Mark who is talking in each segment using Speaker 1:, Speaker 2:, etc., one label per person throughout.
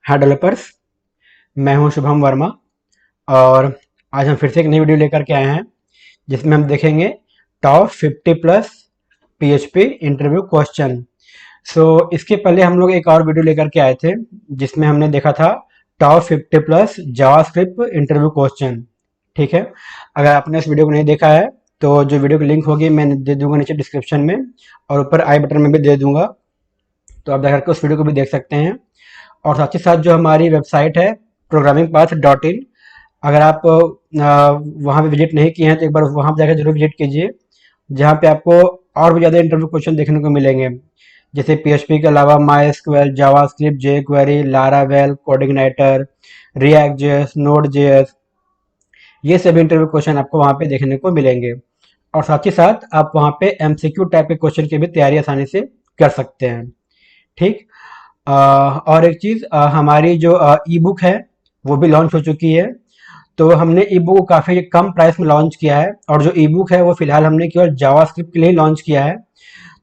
Speaker 1: हाय developers. मैं हूं शुभम वर्मा और आज हम फिर से एक नई वीडियो लेकर के आए हैं जिसमें हम देखेंगे top 50 plus PHP interview question. इसके पहले हम लोग एक और वीडियो लेकर के आए थे जिसमें हमने देखा था top 50 plus JavaScript interview question. ठीक है, अगर आपने इस वीडियो को नहीं देखा है तो जो वीडियो की लिंक होगी मैं दे दूंगा नीचे डिस्क्रिप्शन में और ऊपर आई बटन में भी दे दूंगा, तो आप जाकर के उस वीडियो को भी देख सकते हैं। और साथ ही साथ जो हमारी वेबसाइट है programmingpath.in, अगर आप वहाँ पे विजिट नहीं किए हैं तो एक बार वहाँ पर जाकर जरूर विजिट कीजिए, जहाँ पे आपको और भी ज़्यादा इंटरव्यू क्वेश्चन देखने को मिलेंगे, जैसे पीएचपी के अलावा MySQL, JavaScript, jQuery, Laravel, CodeIgniter, React JS, Node JS, ये सभी इंटरव्यू क्वेश्चन आपको वहाँ पे देखने को मिलेंगे। और साथ ही साथ आप वहाँ पे एमसीक्यू टाइप के क्वेश्चन की भी तैयारी आसानी से कर सकते हैं। ठीक। और एक चीज़, हमारी जो ई बुक है वो भी लॉन्च हो चुकी है। तो हमने ई बुक को काफ़ी कम प्राइस में लॉन्च किया है और जो ई बुक है वो फिलहाल हमने केवल जावास्क्रिप्ट के लिए लॉन्च किया है।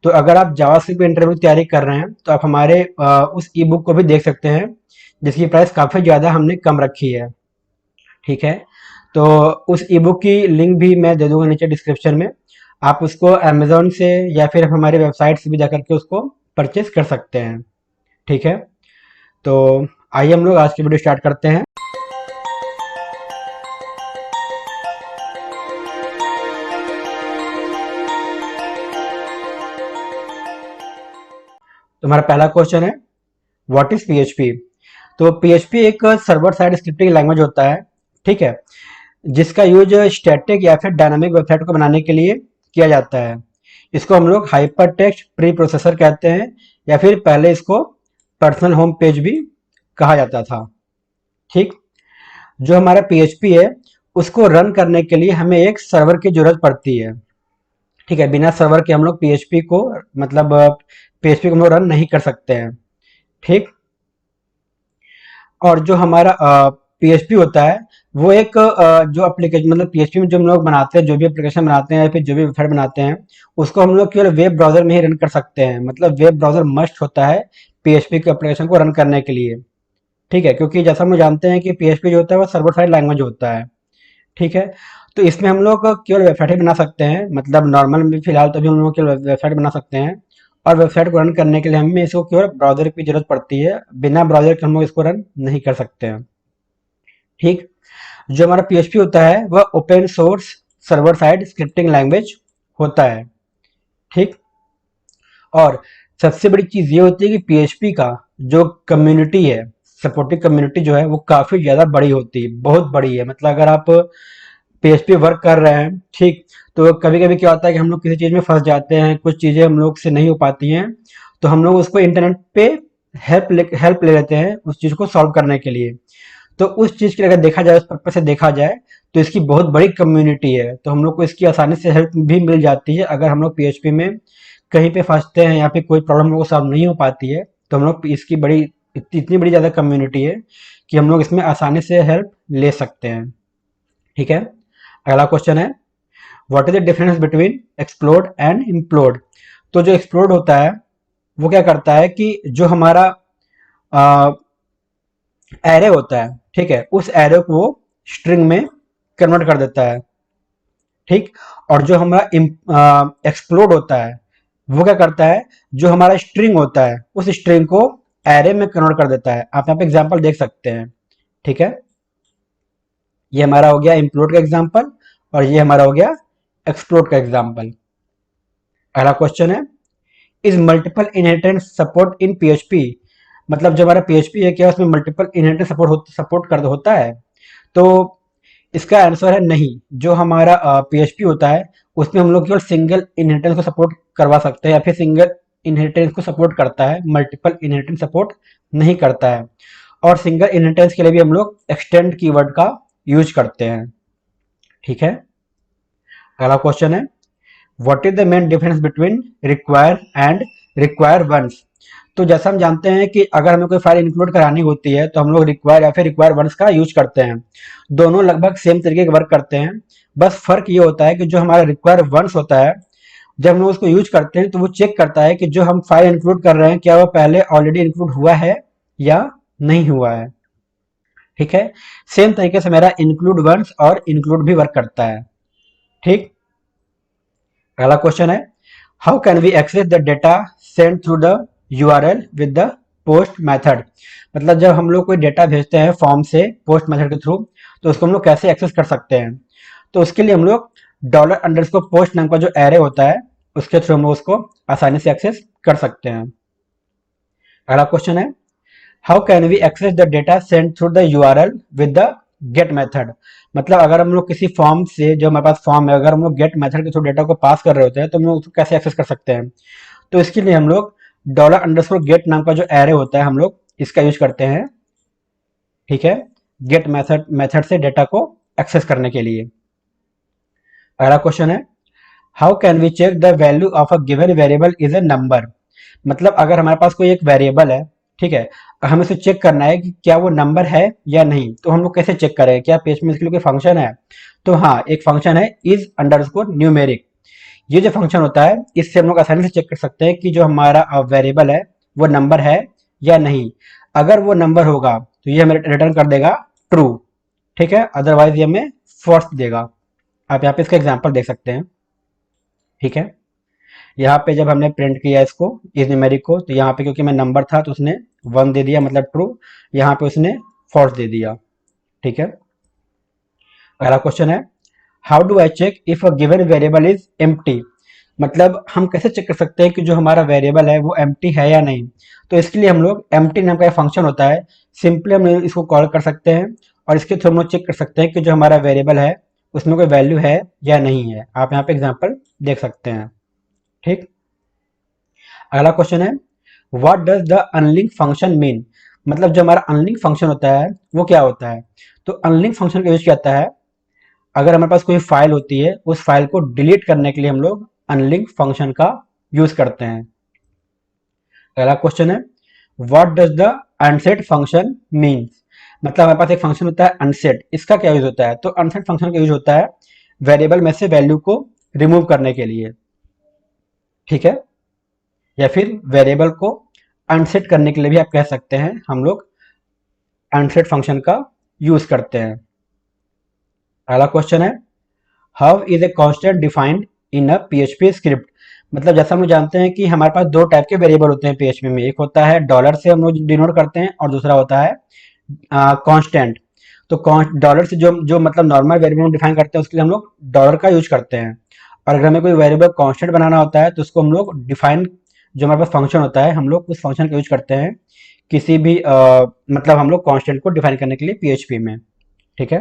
Speaker 1: तो अगर आप जावास्क्रिप्ट पे इंटरव्यू की तैयारी कर रहे हैं तो आप हमारे उस ई बुक को भी देख सकते हैं, जिसकी प्राइस काफ़ी ज़्यादा हमने कम रखी है। ठीक है, तो उस ई बुक की लिंक भी मैं दे दूंगा नीचे डिस्क्रिप्शन में। आप उसको अमेजोन से या फिर हमारे वेबसाइट से भी जाकर के उसको परचेज कर सकते हैं। ठीक है, तो आइए हम लोग आज की वीडियो स्टार्ट करते हैं। तो हमारा पहला क्वेश्चन है, व्हाट इज पीएचपी। तो पीएचपी एक सर्वर साइड स्क्रिप्टिंग लैंग्वेज होता है, ठीक है, जिसका यूज स्टैटिक या फिर डायनामिक वेबसाइट को बनाने के लिए किया जाता है। इसको हम लोग हाइपर टेक्स्ट प्री प्रोसेसर कहते हैं, या फिर पहले इसको पर्सनल होम पेज भी कहा जाता था। ठीक। जो हमारा पीएचपी है उसको रन करने के लिए हमें एक सर्वर की जरूरत पड़ती है। ठीक है, बिना सर्वर के हम लोग पीएचपी को मतलब पीएचपी को हम लोग रन नहीं कर सकते हैं। ठीक। और जो हमारा पीएचपी होता है वो एक जो एप्लीकेशन मतलब पीएचपी में जो हम लोग बनाते हैं, जो भी एप्लीकेशन बनाते हैं या फिर जो भी वेबसाइट बनाते हैं, उसको हम लोग केवल वेब ब्राउजर में ही रन कर सकते हैं। मतलब वेब ब्राउजर मस्ट होता है पीएचपी के एप्लीकेशन को रन करने के लिए। ठीक है, क्योंकि जैसा हम लोग जानते हैं कि पीएचपी जो होता है वो सर्वर साइड लैंग्वेज होता है। ठीक है, तो इसमें हम लोग केवल वेबसाइट ही बना सकते हैं, मतलब नॉर्मल में फिलहाल तो अभी हम लोग केवल वेबसाइट बना सकते हैं। और वेबसाइट को रन करने के लिए हमें इसको केवल ब्राउजर की जरूरत पड़ती है, बिना ब्राउजर के हम लोग इसको रन नहीं कर सकते हैं। ठीक। जो हमारा पीएचपी होता है वह open source server side scripting language होता है। ठीक। और सबसे बड़ी चीज ये होती है कि पीएचपी का जो कम्युनिटी है, सपोर्टिव कम्युनिटी जो है वो काफी ज्यादा बड़ी होती है, बहुत बड़ी है। मतलब अगर आप पीएचपी वर्क कर रहे हैं, ठीक, तो कभी कभी क्या होता है कि हम लोग किसी चीज में फंस जाते हैं, कुछ चीजें हम लोग से नहीं हो पाती हैं, तो हम लोग उसको इंटरनेट पे हेल्प ले लेते हैं उस चीज को सॉल्व करने के लिए। तो उस चीज की अगर देखा जाए, उस पर्पज से देखा जाए, तो इसकी बहुत बड़ी कम्युनिटी है, तो हम लोग को इसकी आसानी से हेल्प भी मिल जाती है। अगर हम लोग पीएचपी में कहीं पे फंसते हैं या फिर कोई प्रॉब्लम हम लोग को सॉल्व नहीं हो पाती है, तो हम लोग इसकी बड़ी इतनी बड़ी ज़्यादा कम्युनिटी है कि हम लोग इसमें आसानी से हेल्प ले सकते हैं। ठीक है, अगला क्वेश्चन है, what is the difference between explode and implode. तो जो एक्सप्लोड होता है वो क्या करता है कि जो हमारा एरे होता है, ठीक है, उस एरे को वो स्ट्रिंग में कन्वर्ट कर देता है। ठीक। और जो हमारा एक्सप्लोड होता है वो क्या करता है, जो हमारा स्ट्रिंग होता है उस स्ट्रिंग को एरे में कन्वर्ट कर देता है। आप यहाँ पे एग्जांपल देख सकते हैं। ठीक है, ये हमारा हो गया इम्प्लोड का एग्जांपल और ये हमारा हो गया एक्सप्लोड का एग्जांपल। अगला क्वेश्चन है, is multiple inheritance support in PHP. मतलब जो हमारा पीएचपी है क्या उसमें मल्टीपल इनहेरिटेंस सपोर्ट कर होता है। तो इसका आंसर है नहीं। जो हमारा पीएचपी होता है उसमें हम लोग केवल सिंगल इनहेरिटेंस को सपोर्ट करवा सकते हैं, या फिर सिंगल इनहेरिटेंस को सपोर्ट करता है, मल्टीपल इनहेरिटेंस सपोर्ट नहीं करता है। और सिंगल इनहेरिटेंस के लिए भी हम लोग एक्सटेंड कीवर्ड का यूज करते हैं। ठीक है, अगला क्वेश्चन है, what is the main difference between require and require once. तो जैसा हम जानते हैं कि अगर हमें कोई फाइल इंक्लूड करानी होती है तो हम लोग रिक्वायर या फिर रिक्वायर वंस का यूज करते हैं। दोनों लगभग सेम तरीके के वर्क करते हैं, बस फर्क ये होता है कि जो हमारा रिक्वायर वंस होता है, जब हम लोग उसको यूज करते हैं तो वो चेक करता है कि जो हम फाइल इंक्लूड कर रहे हैं क्या वो पहले ऑलरेडी इंक्लूड हुआ है या नहीं हुआ है। ठीक है, सेम तरीके से मेरा इंक्लूड वंस और इंक्लूड भी वर्क करता है। ठीक, अगला क्वेश्चन है, how can we access the data send through the URL with the post method. मतलब जब हम लोग कोई डेटा भेजते हैं फॉर्म से पोस्ट मेथड के थ्रू, तो उसको हम लोग कैसे एक्सेस कर सकते हैं। तो उसके लिए हम लोग डॉलर अंडरस्कोर पोस्ट नाम का जो एरे होता है उसके थ्रू हम लोग उसको आसानी से एक्सेस कर सकते हैं। अगला क्वेश्चन है, how can we access the data send through the URL with the get method. मतलब अगर हम लोग किसी फॉर्म से, जो हमारे पास फॉर्म है, अगर हम लोग गेट मेथड के थ्रू डेटा को पास कर रहे होते हैं तो हम लोग उसको कैसे एक्सेस कर सकते हैं। तो इसके लिए हम लोग डॉलर अंडरस्कोर गेट नाम का जो एरे होता है हम लोग इसका यूज करते हैं। ठीक है, गेट मेथड से डेटा को एक्सेस करने के लिए। अगला क्वेश्चन है, how can we check the value of a given variable is a number. मतलब अगर हमारे पास कोई एक वेरिएबल है, ठीक है, हमें उसे चेक करना है कि क्या वो नंबर है या नहीं, तो हम लोग कैसे चेक करें, क्या पेज में इसके लिए कोई फंक्शन है। तो हाँ, एक फंक्शन है इज अंडरस्कोर न्यूमेरिक। ये जो फंक्शन होता है इससे हम लोग आसानी से चेक कर सकते हैं कि जो हमारा वेरिएबल है वो नंबर है या नहीं। अगर वो नंबर होगा तो ये हमें रिटर्न कर देगा ट्रू। ठीक है, अदरवाइज ये हमें फॉल्स देगा। आप यहाँ पे इसका एग्जाम्पल देख सकते हैं। ठीक है, यहाँ पे जब हमने प्रिंट किया इसको, इस न्यूमेरिक को, तो यहाँ पे क्योंकि मैं नंबर था तो उसने 1 दे दिया, मतलब ट्रू। यहाँ पे उसने फॉल्स दे दिया। ठीक है, अगला क्वेश्चन है, how do I check if a given variable is empty. मतलब हम कैसे चेक कर सकते हैं कि जो हमारा वेरिएबल है वो एम्प्टी है या नहीं। तो इसके लिए हम लोग एम्प्टी नाम का एक फंक्शन होता है, सिंपली हम इसको कॉल कर सकते हैं और इसके थ्रू हम लोग चेक कर सकते हैं कि जो हमारा वेरिएबल है उसमें कोई वैल्यू है या नहीं है। आप यहाँ पे एग्जाम्पल देख सकते हैं। ठीक, अगला क्वेश्चन है, what does the unlink function mean. मतलब जो हमारा अनलिंक फंक्शन होता है वो क्या होता है। तो अनलिंक फंक्शन का यूज क्या होता है, अगर हमारे पास कोई फाइल होती है उस फाइल को डिलीट करने के लिए हम लोग अनलिंक फंक्शन का यूज करते हैं। अगला क्वेश्चन है, what does the unset function means. मतलब हमारे पास एक फंक्शन होता है अनसेट, इसका क्या यूज होता है। तो अनसेट फंक्शन का यूज होता है वेरिएबल में से वैल्यू को रिमूव करने के लिए। ठीक है, या फिर वेरिएबल को अनसेट करने के लिए भी आप कह सकते हैं, हम लोग अनसेट फंक्शन का यूज करते हैं। अगला क्वेश्चन है, how is a constant defined in a PHP script. मतलब जैसा हम लोग जानते हैं कि हमारे पास दो टाइप के वेरिएबल होते हैं पीएचपी में, एक होता है डॉलर से हम लोग डिनोट करते हैं और दूसरा होता है कांस्टेंट। तो डॉलर से जो जो मतलब नॉर्मल वेरिएबल डिफाइन करते हैं उसके लिए हम लोग डॉलर का यूज करते हैं। और अगर हमें कोई वेरिएबल कांस्टेंट बनाना होता है तो उसको हम लोग डिफाइन, जो हमारे पास फंक्शन होता है हम लोग उस फंक्शन का यूज करते हैं किसी भी मतलब हम लोग कांस्टेंट को डिफाइन करने के लिए पीएचपी में। ठीक है,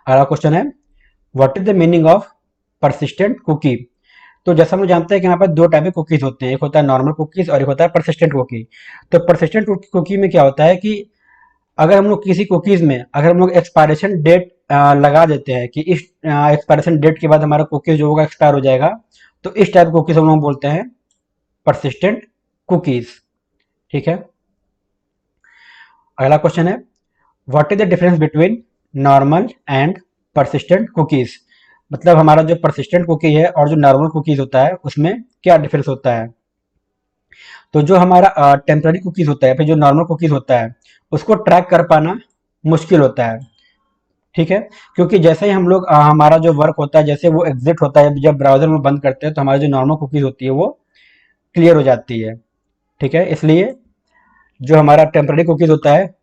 Speaker 1: अगला क्वेश्चन है, what is the meaning of persistent cookie. तो जैसा हम लोग जानते हैं कि हमारे पास दो टाइप के कुकीज होते हैं, एक होता है नॉर्मल कुकीज और एक होता है परसिस्टेंट कुकी। तो परसिस्टेंट कुकी में क्या होता है कि अगर हम लोग किसी कुकीज में अगर हम लोग एक्सपायरेशन डेट लगा देते हैं कि इस एक्सपायरेशन डेट के बाद हमारा कुकीज जो होगा एक्सपायर हो जाएगा, तो इस टाइप कुकीज हम लोग बोलते हैं परसिस्टेंट कुकीज। ठीक है, अगला क्वेश्चन है, what is the difference between normal and persistent cookies. मतलब हमारा जो परसिस्टेंट कुकी है और जो नॉर्मल कुकीज होता है उसमें क्या डिफरेंस होता है। तो जो हमारा टेम्पररी कुकीज होता है, फिर जो नॉर्मल कुकीज होता है उसको ट्रैक कर पाना मुश्किल होता है। ठीक है, क्योंकि जैसे ही हम लोग हमारा जो वर्क होता है, जैसे वो एग्जिट होता है, जब ब्राउजर में बंद करते हैं तो हमारी जो नॉर्मल कुकीज होती है वो क्लियर हो जाती है। ठीक है, इसलिए जो हमारा टेम्पररी कुकीज होता है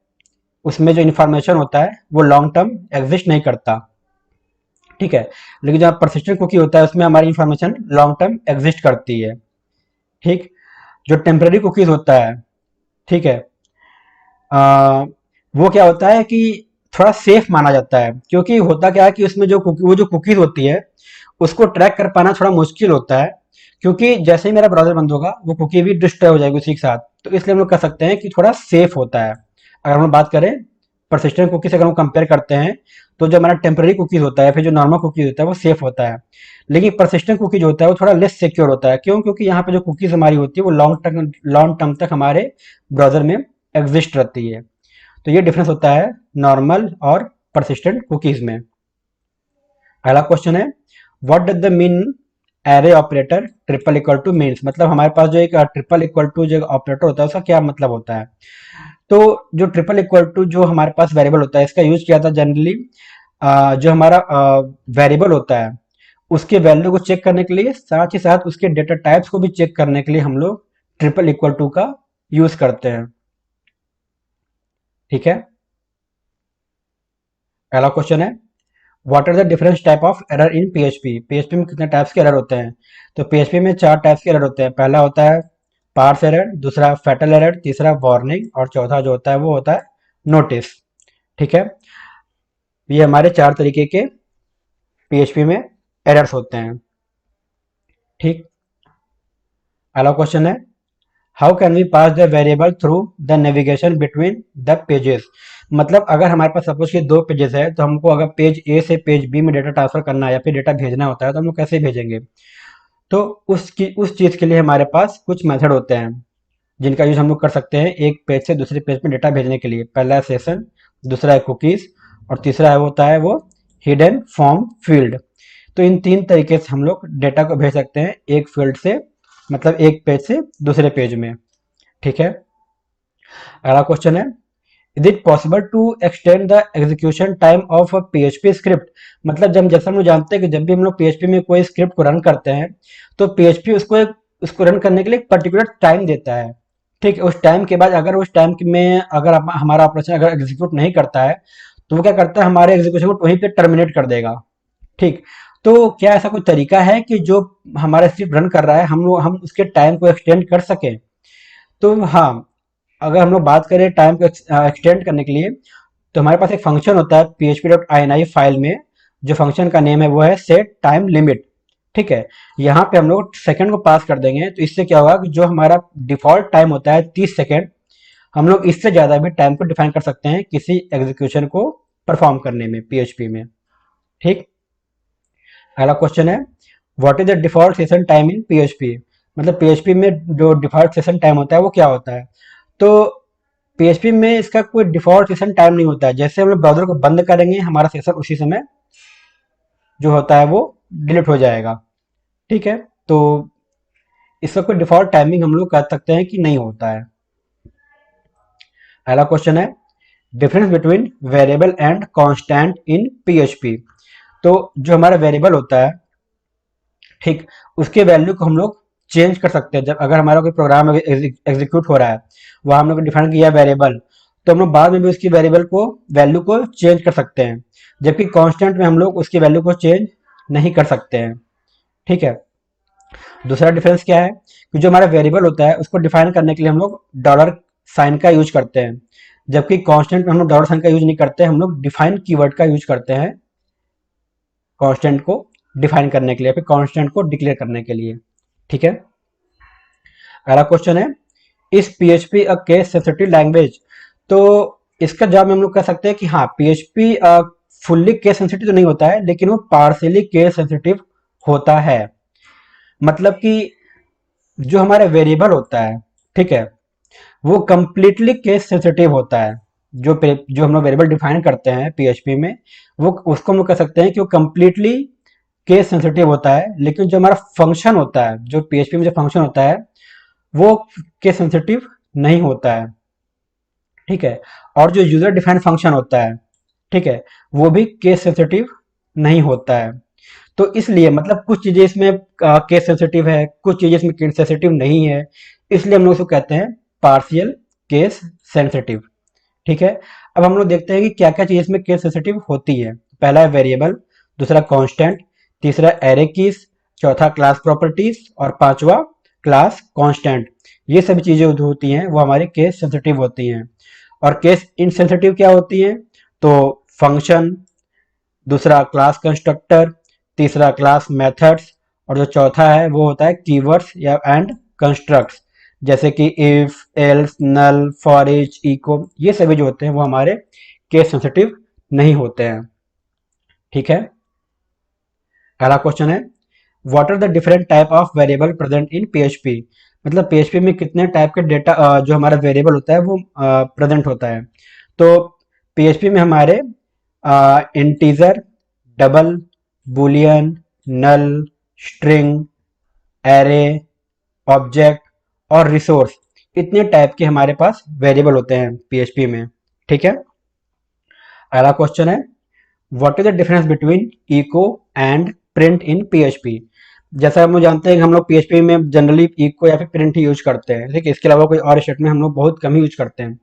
Speaker 1: उसमें जो इन्फॉर्मेशन होता है वो लॉन्ग टर्म एग्जिस्ट नहीं करता। ठीक है, लेकिन जो परसिस्टेंट कुकी होता है उसमें हमारी इन्फॉर्मेशन लॉन्ग टर्म एग्जिस्ट करती है। ठीक, जो टेम्पररी कुकीज होता है, ठीक है, वो क्या होता है कि थोड़ा सेफ माना जाता है, क्योंकि होता क्या है कि उसमें वो जो कुकीज होती है उसको ट्रैक कर पाना थोड़ा मुश्किल होता है, क्योंकि जैसे ही मेरा ब्राउजर बंद होगा वो कुकी भी डिस्ट्रॉय हो जाएगी उसी के साथ। तो इसलिए हम लोग कह सकते हैं कि थोड़ा सेफ होता है। अगर हम बात करें परसिस्टेंट कुकी से, अगर हम कंपेयर करते हैं तो जो हमारा टेम्पररी कुकीज होता है, फिर जो नॉर्मल कुकीज होता है वो सेफ होता है। लेकिन परसिस्टेंट कुकी जो होता है वो थोड़ा लेस सिक्योर होता है। क्यों? क्योंकि यहाँ पे जो कुकीज हमारी होती है वो लॉन्ग टर्म तक हमारे ब्राउजर में एग्जिस्ट रहती है। तो ये डिफरेंस होता है नॉर्मल और परसिस्टेंट कुकीज में। अगला क्वेश्चन है, what does the mean array operator triple equal two means. मतलब हमारे पास जो एक ट्रिपल इक्वल टू जो ऑपरेटर होता है उसका क्या मतलब होता है। तो जो ट्रिपल इक्वल टू जो हमारे पास वेरिएबल होता है, इसका यूज किया था जनरली जो हमारा वेरिएबल होता है उसके वैल्यू को चेक करने के लिए, साथ ही साथ उसके डेटा टाइप्स को भी चेक करने के लिए हम लोग ट्रिपल इक्वल टू का यूज करते हैं। ठीक है, पहला क्वेश्चन है what are the different type of error in PHP. PHP में कितने टाइप्स के एरर होते हैं? तो पीएचपी में 4 टाइप्स के एरर होते हैं। पहला होता है पार्स एरर, दूसरा फैटल एरर, तीसरा वार्निंग और चौथा जो होता है वो होता है नोटिस। ठीक है, ये हमारे 4 तरीके के पीएचपी में एरर्स होते हैं। ठीक, अगला क्वेश्चन है how can we pass the variable through the navigation between the pages. मतलब अगर हमारे पास सपोज कि 2 पेजेस है तो हमको अगर पेज ए से पेज बी में डेटा ट्रांसफर करना है या फिर डेटा भेजना होता है तो हम लोग कैसे भेजेंगे? तो उस चीज़ के लिए हमारे पास कुछ मेथड होते हैं जिनका यूज हम लोग कर सकते हैं एक पेज से दूसरे पेज में डेटा भेजने के लिए। पहला है सेशन, दूसरा है कुकीज और तीसरा है होता है वो हिडन फॉर्म फील्ड। तो इन 3 तरीके से हम लोग डेटा को भेज सकते हैं एक फील्ड से, मतलब एक पेज से दूसरे पेज में। ठीक है, अगला क्वेश्चन है is it possible to extend the execution time of a PHP script. मतलब जब जैसा हम लोग जानते हैं कि जब भी हम लोग पीएचपी में कोई स्क्रिप्ट को रन करते हैं तो पीएचपी उसको रन करने के लिए एक पर्टिकुलर टाइम देता है। ठीक है, उस टाइम के बाद अगर उस टाइम में अगर हमारा ऑपरेशन अगर एग्जीक्यूट नहीं करता है तो वो क्या करता है हमारे एग्जीक्यूशन को वहीं पे टर्मिनेट कर देगा। ठीक, तो क्या ऐसा कोई तरीका है कि जो हमारा स्क्रिप्ट रन कर रहा है हम उसके टाइम को एक्सटेंड कर सकें? तो हाँ, अगर हम लोग बात करें टाइम को एक्सटेंड करने के लिए तो हमारे पास एक फंक्शन होता है php.ini फाइल में। जो फंक्शन का नेम है वो है सेट टाइम लिमिट। ठीक है, यहाँ पे हम लोग सेकंड को पास कर देंगे तो इससे क्या होगा कि जो हमारा डिफॉल्ट टाइम होता है 30 सेकंड, हम लोग इससे ज़्यादा भी टाइम को डिफाइन कर सकते हैं किसी एग्जीक्यूशन को परफॉर्म करने में पीएचपी में। ठीक, अगला क्वेश्चन है what is the default session time in PHP. मतलब पीएचपी में जो डिफॉल्ट सेशन टाइम होता है वो क्या होता है? तो पीएचपी में इसका कोई डिफॉल्ट सेशन टाइम नहीं होता है। जैसे हम लोग ब्राउजर को बंद करेंगे हमारा सेशन उसी समय जो होता है वो डिलीट हो जाएगा। ठीक है, तो इसका कोई डिफॉल्ट टाइमिंग हम लोग कह सकते हैं कि नहीं होता है। अगला क्वेश्चन है difference between variable and constant in PHP. तो जो हमारा वेरिएबल होता है, ठीक, उसके वैल्यू को हम लोग चेंज कर सकते हैं। जब अगर हमारा कोई प्रोग्राम एग्जीक्यूट हो रहा है वहाँ हम लोग डिफाइन किया वेरिएबल, तो हम लोग बाद में भी उसकी वेरिएबल को वैल्यू को चेंज कर सकते हैं, जबकि कांस्टेंट में हम लोग उसकी वैल्यू को चेंज नहीं कर सकते हैं। ठीक है, दूसरा डिफरेंस क्या है कि जो हमारा वेरिएबल होता है उसको डिफाइन करने के लिए हम लोग डॉलर साइन का यूज करते हैं, जबकि कांस्टेंट में हम लोग डॉलर साइन का यूज नहीं करते, हम लोग डिफाइन कीवर्ड का यूज करते हैं कांस्टेंट को डिफाइन करने के लिए, फिर कांस्टेंट को डिक्लेयर करने के लिए। ठीक है, अगला क्वेश्चन है इस PHP a case sensitive language. तो इसका जवाब हम लोग कह सकते हैं कि हाँ, पीएचपी फुल्ली केस सेंसिटिव तो नहीं होता है लेकिन वो पार्शियली केस सेंसिटिव होता है। मतलब कि जो हमारा वेरिएबल होता है, ठीक है, वो कंप्लीटली केस सेंसिटिव होता है। जो हम लोग वेरिएबल डिफाइन करते हैं पीएचपी में वो उसको हम लोग कह सकते हैं कि वो कंप्लीटली केस सेंसिटिव होता है। लेकिन जो हमारा फंक्शन होता है, जो पीएचपी में जो फंक्शन होता है वो केस सेंसिटिव नहीं होता है। ठीक है, और जो यूजर डिफाइंड फंक्शन होता है, ठीक है, वो भी केस सेंसिटिव नहीं होता है। तो इसलिए मतलब कुछ चीजें इसमें केस सेंसिटिव है, कुछ चीजें इसमें केस सेंसिटिव नहीं है, इसलिए हम लोग उसको कहते हैं पार्शियल केस सेंसिटिव। ठीक है, अब हम लोग देखते हैं कि क्या क्या चीज इसमें केस सेंसिटिव होती है। पहला है वेरिएबल, दूसरा कांस्टेंट, तीसरा एरे कीज, चौथा क्लास प्रॉपर्टीज और पांचवा क्लास कांस्टेंट। ये सभी चीजें जो होती हैं वो हमारी केस सेंसिटिव होती हैं। और केस इनसेंसिटिव क्या होती हैं? तो फंक्शन, दूसरा क्लास कंस्ट्रक्टर, तीसरा क्लास मेथड्स और जो चौथा है वो होता है कीवर्ड्स या एंड कंस्ट्रक्ट्स, जैसे कि if, else, null, for each, echo. ये सभी जो होते हैं वो हमारे केस सेंसिटिव नहीं होते हैं। ठीक है, अगला क्वेश्चन है what are the different type of variable present in PHP. मतलब पीएचपी में कितने टाइप के डेटा जो हमारा वेरिएबल होता है वो प्रेजेंट होता है। तो पीएचपी में हमारे इंटीजर, डबल, बुलियन, नल, स्ट्रिंग, एरे, ऑब्जेक्ट और रिसोर्स, इतने टाइप के हमारे पास वेरिएबल होते हैं पीएचपी में। ठीक है, अगला क्वेश्चन है, what is the difference between echo and print in PHP. जैसा हम लोग जानते हैं कि हम लोग पीएचपी में जनरली इको या फिर प्रिंट ही यूज करते हैं, ठीक है, इसके अलावा कोई और स्टेटमेंट हम लोग बहुत कम ही यूज करते हैं।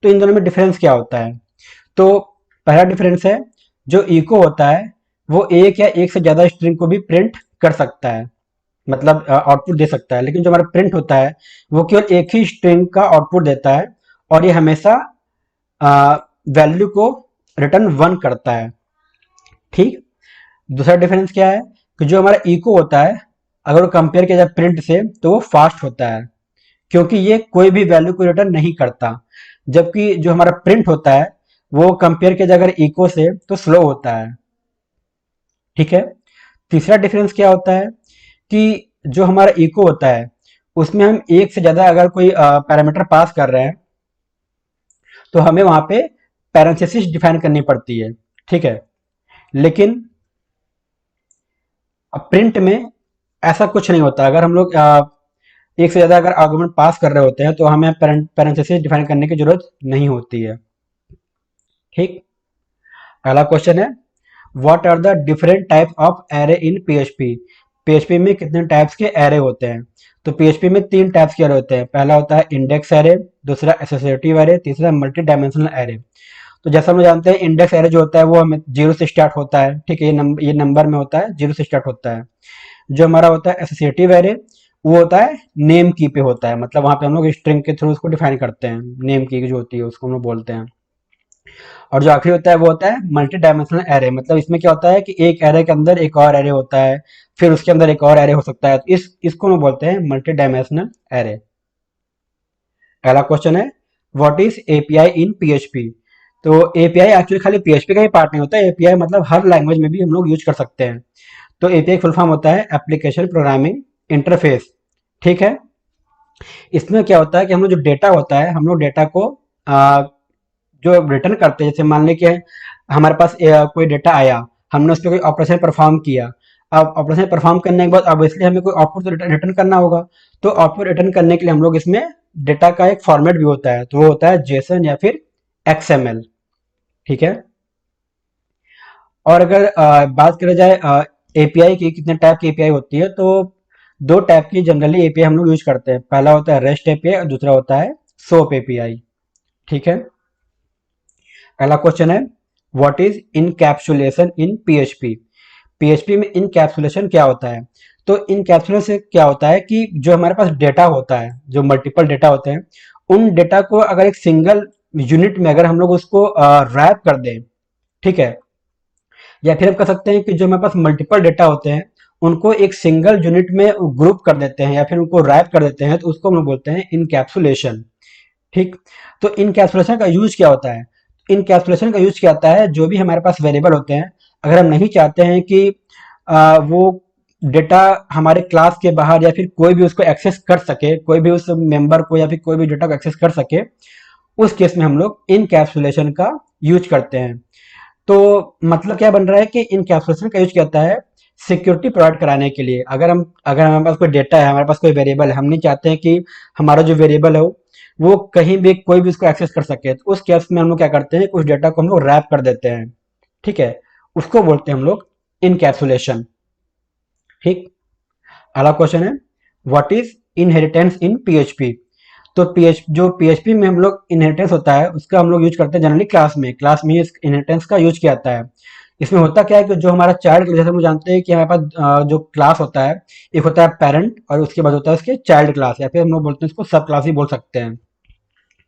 Speaker 1: तो इन दोनों में डिफरेंस क्या होता है? तो पहला डिफरेंस है, जो इको होता है वो एक या एक से ज्यादा स्ट्रिंग को भी प्रिंट कर सकता है, मतलब आउटपुट दे सकता है, लेकिन जो हमारा प्रिंट होता है वो केवल एक ही स्ट्रिंग का आउटपुट देता है और ये हमेशा वैल्यू को रिटर्न 1 करता है। ठीक, दूसरा डिफरेंस क्या है कि जो हमारा इको होता है अगर वो कंपेयर किया जाए प्रिंट से तो वो फास्ट होता है, क्योंकि ये कोई भी वैल्यू को रिटर्न नहीं करता, जबकि जो हमारा प्रिंट होता है वो कंपेयर किया जाए अगर इको से तो स्लो होता है। ठीक है, तीसरा डिफरेंस क्या होता है कि जो हमारा इको होता है उसमें हम एक से ज्यादा अगर कोई पैरामीटर पास कर रहे हैं तो हमें वहां पे पैरेंथेसिस डिफाइन करनी पड़ती है। ठीक है, लेकिन प्रिंट में ऐसा कुछ नहीं होता। अगर हम लोग एक से ज्यादा अगर आर्गुमेंट पास कर रहे होते हैं तो हमें पैरेंथेसिस डिफाइन करने की जरूरत नहीं होती है। ठीक, अगला क्वेश्चन है, what are the different type of array in PHP. PHP में कितने टाइप्स के एरे होते हैं? तो पीएचपी में 3 टाइप्स के एरे होते हैं। पहला होता है इंडेक्स एरे, दूसरा एसोसिएटिव एरे, तीसरा मल्टी डायमेंशनल एरे। तो जैसा हम लोग जानते हैं इंडेक्स एरे जो होता है वो हमें 0 से स्टार्ट होता है। ठीक है, ये नंबर में होता है, 0 से स्टार्ट होता है। जो हमारा होता है एसोसिएटिव एरे वो होता है नेम की पे होता है, मतलब वहां पे हम लोग स्ट्रिंग के थ्रू उसको डिफाइन करते हैं, नेम की जो होती है उसको हम लोग बोलते हैं। और जो आखिरी होता है वो होता है मल्टी डायमेंशनल एरे, मतलब इसमें क्या होता है कि एक एरे के अंदर एक और एरे होता है, फिर उसके अंदर एक और एरे हो सकता है, तो इसको हम बोलते हैं मल्टी डायमेंशनल एरे। अगला क्वेश्चन है, what is API in PHP. तो एपीआई एक्चुअली खाली पीएचपी का ही पार्ट नहीं होता है, एपीआई मतलब हर लैंग्वेज में भी हम लोग यूज कर सकते हैं। तो एपीआई फुल फॉर्म होता है एप्लीकेशन प्रोग्रामिंग इंटरफेस। ठीक है, इसमें क्या होता है कि हम लोग जो डेटा होता है हम लोग डेटा को जो रिटर्न करते हैं, जैसे मान लें कि हमारे पास कोई डेटा आया, हमने उस पर कोई ऑपरेशन परफॉर्म किया। अब ऑपरेशन परफॉर्म करने के बाद ऑब्वियसली हमें कोई आउटपुट तो रिटर्न करना होगा। तो आउटपुट रिटर्न करने के लिए हम लोग इसमें डेटा का एक फॉर्मेट भी होता है, तो वो होता है जेसन या फिर एक्सएमएल। ठीक है, और अगर बात करें जाए एपीआई की, कितने टाइप की एपीआई होती है, तो 2 टाइप की जनरली एपीआई हम लोग यूज करते हैं। पहला होता है रेस्ट एपीआई और दूसरा होता है सोप एपीआई। ठीक है, अगला क्वेश्चन है, what is encapsulation in PHP. PHP में इनकैप्सुलेशन क्या होता है? तो इनकैप्सुलेशन से क्या होता है कि जो हमारे पास डेटा होता है, जो मल्टीपल डेटा होते हैं, उन डेटा को अगर एक सिंगल यूनिट में अगर हम लोग उसको रैप कर दें, ठीक है, या फिर हम कह सकते हैं कि जो हमारे पास मल्टीपल डेटा होते हैं उनको एक सिंगल यूनिट में ग्रुप कर देते हैं या फिर उनको रैप कर देते हैं, तो उसको हम लोग बोलते हैं इनकैप्सुलेशन। ठीक, तो इनकैप्सुलेशन का यूज क्या होता है? इनकैप्सुलेशन का यूज क्या होता है, जो भी हमारे पास वेरिएबल होते हैं, अगर हम नहीं चाहते हैं कि वो डेटा हमारे क्लास के बाहर या फिर कोई भी उसको एक्सेस कर सके, कोई भी उस मेंबर को या फिर कोई भी डेटा को एक्सेस कर सके, उस केस में हम लोग इनकैप्सुलेशन का यूज करते हैं। तो मतलब क्या बन रहा है कि इनकैप्सुलेशन का यूज किया जाता है सिक्योरिटी प्रोवाइड कराने के लिए। अगर हमारे पास कोई डेटा है, हमारे पास कोई वेरिएबल है, हम नहीं चाहते हैं कि हमारा जो वेरिएबल है वो कहीं भी कोई भी उसको एक्सेस कर सके, तो उस केस में हम लोग क्या करते हैं, उस डेटा को हम लोग रैप कर देते हैं। ठीक है, उसको बोलते हैं हम लोग इनकैप्सुलेशन। ठीक, अगला क्वेश्चन है, what is inheritance in PHP. तो जो पीएचपी में हम लोग इनहेरिटेंस होता है उसका हम लोग यूज करते हैं जनरली क्लास में इस इनहेरिटेंस का यूज किया जाता है। इसमें होता क्या है कि जो हमारा चाइल्ड, जैसे हम लोग जानते हैं कि हमारे पास जो क्लास होता है, एक होता है पेरेंट और उसके बाद होता है उसके चाइल्ड क्लास, या फिर हम लोग बोलते हैं उसको सब क्लास ही बोल सकते हैं।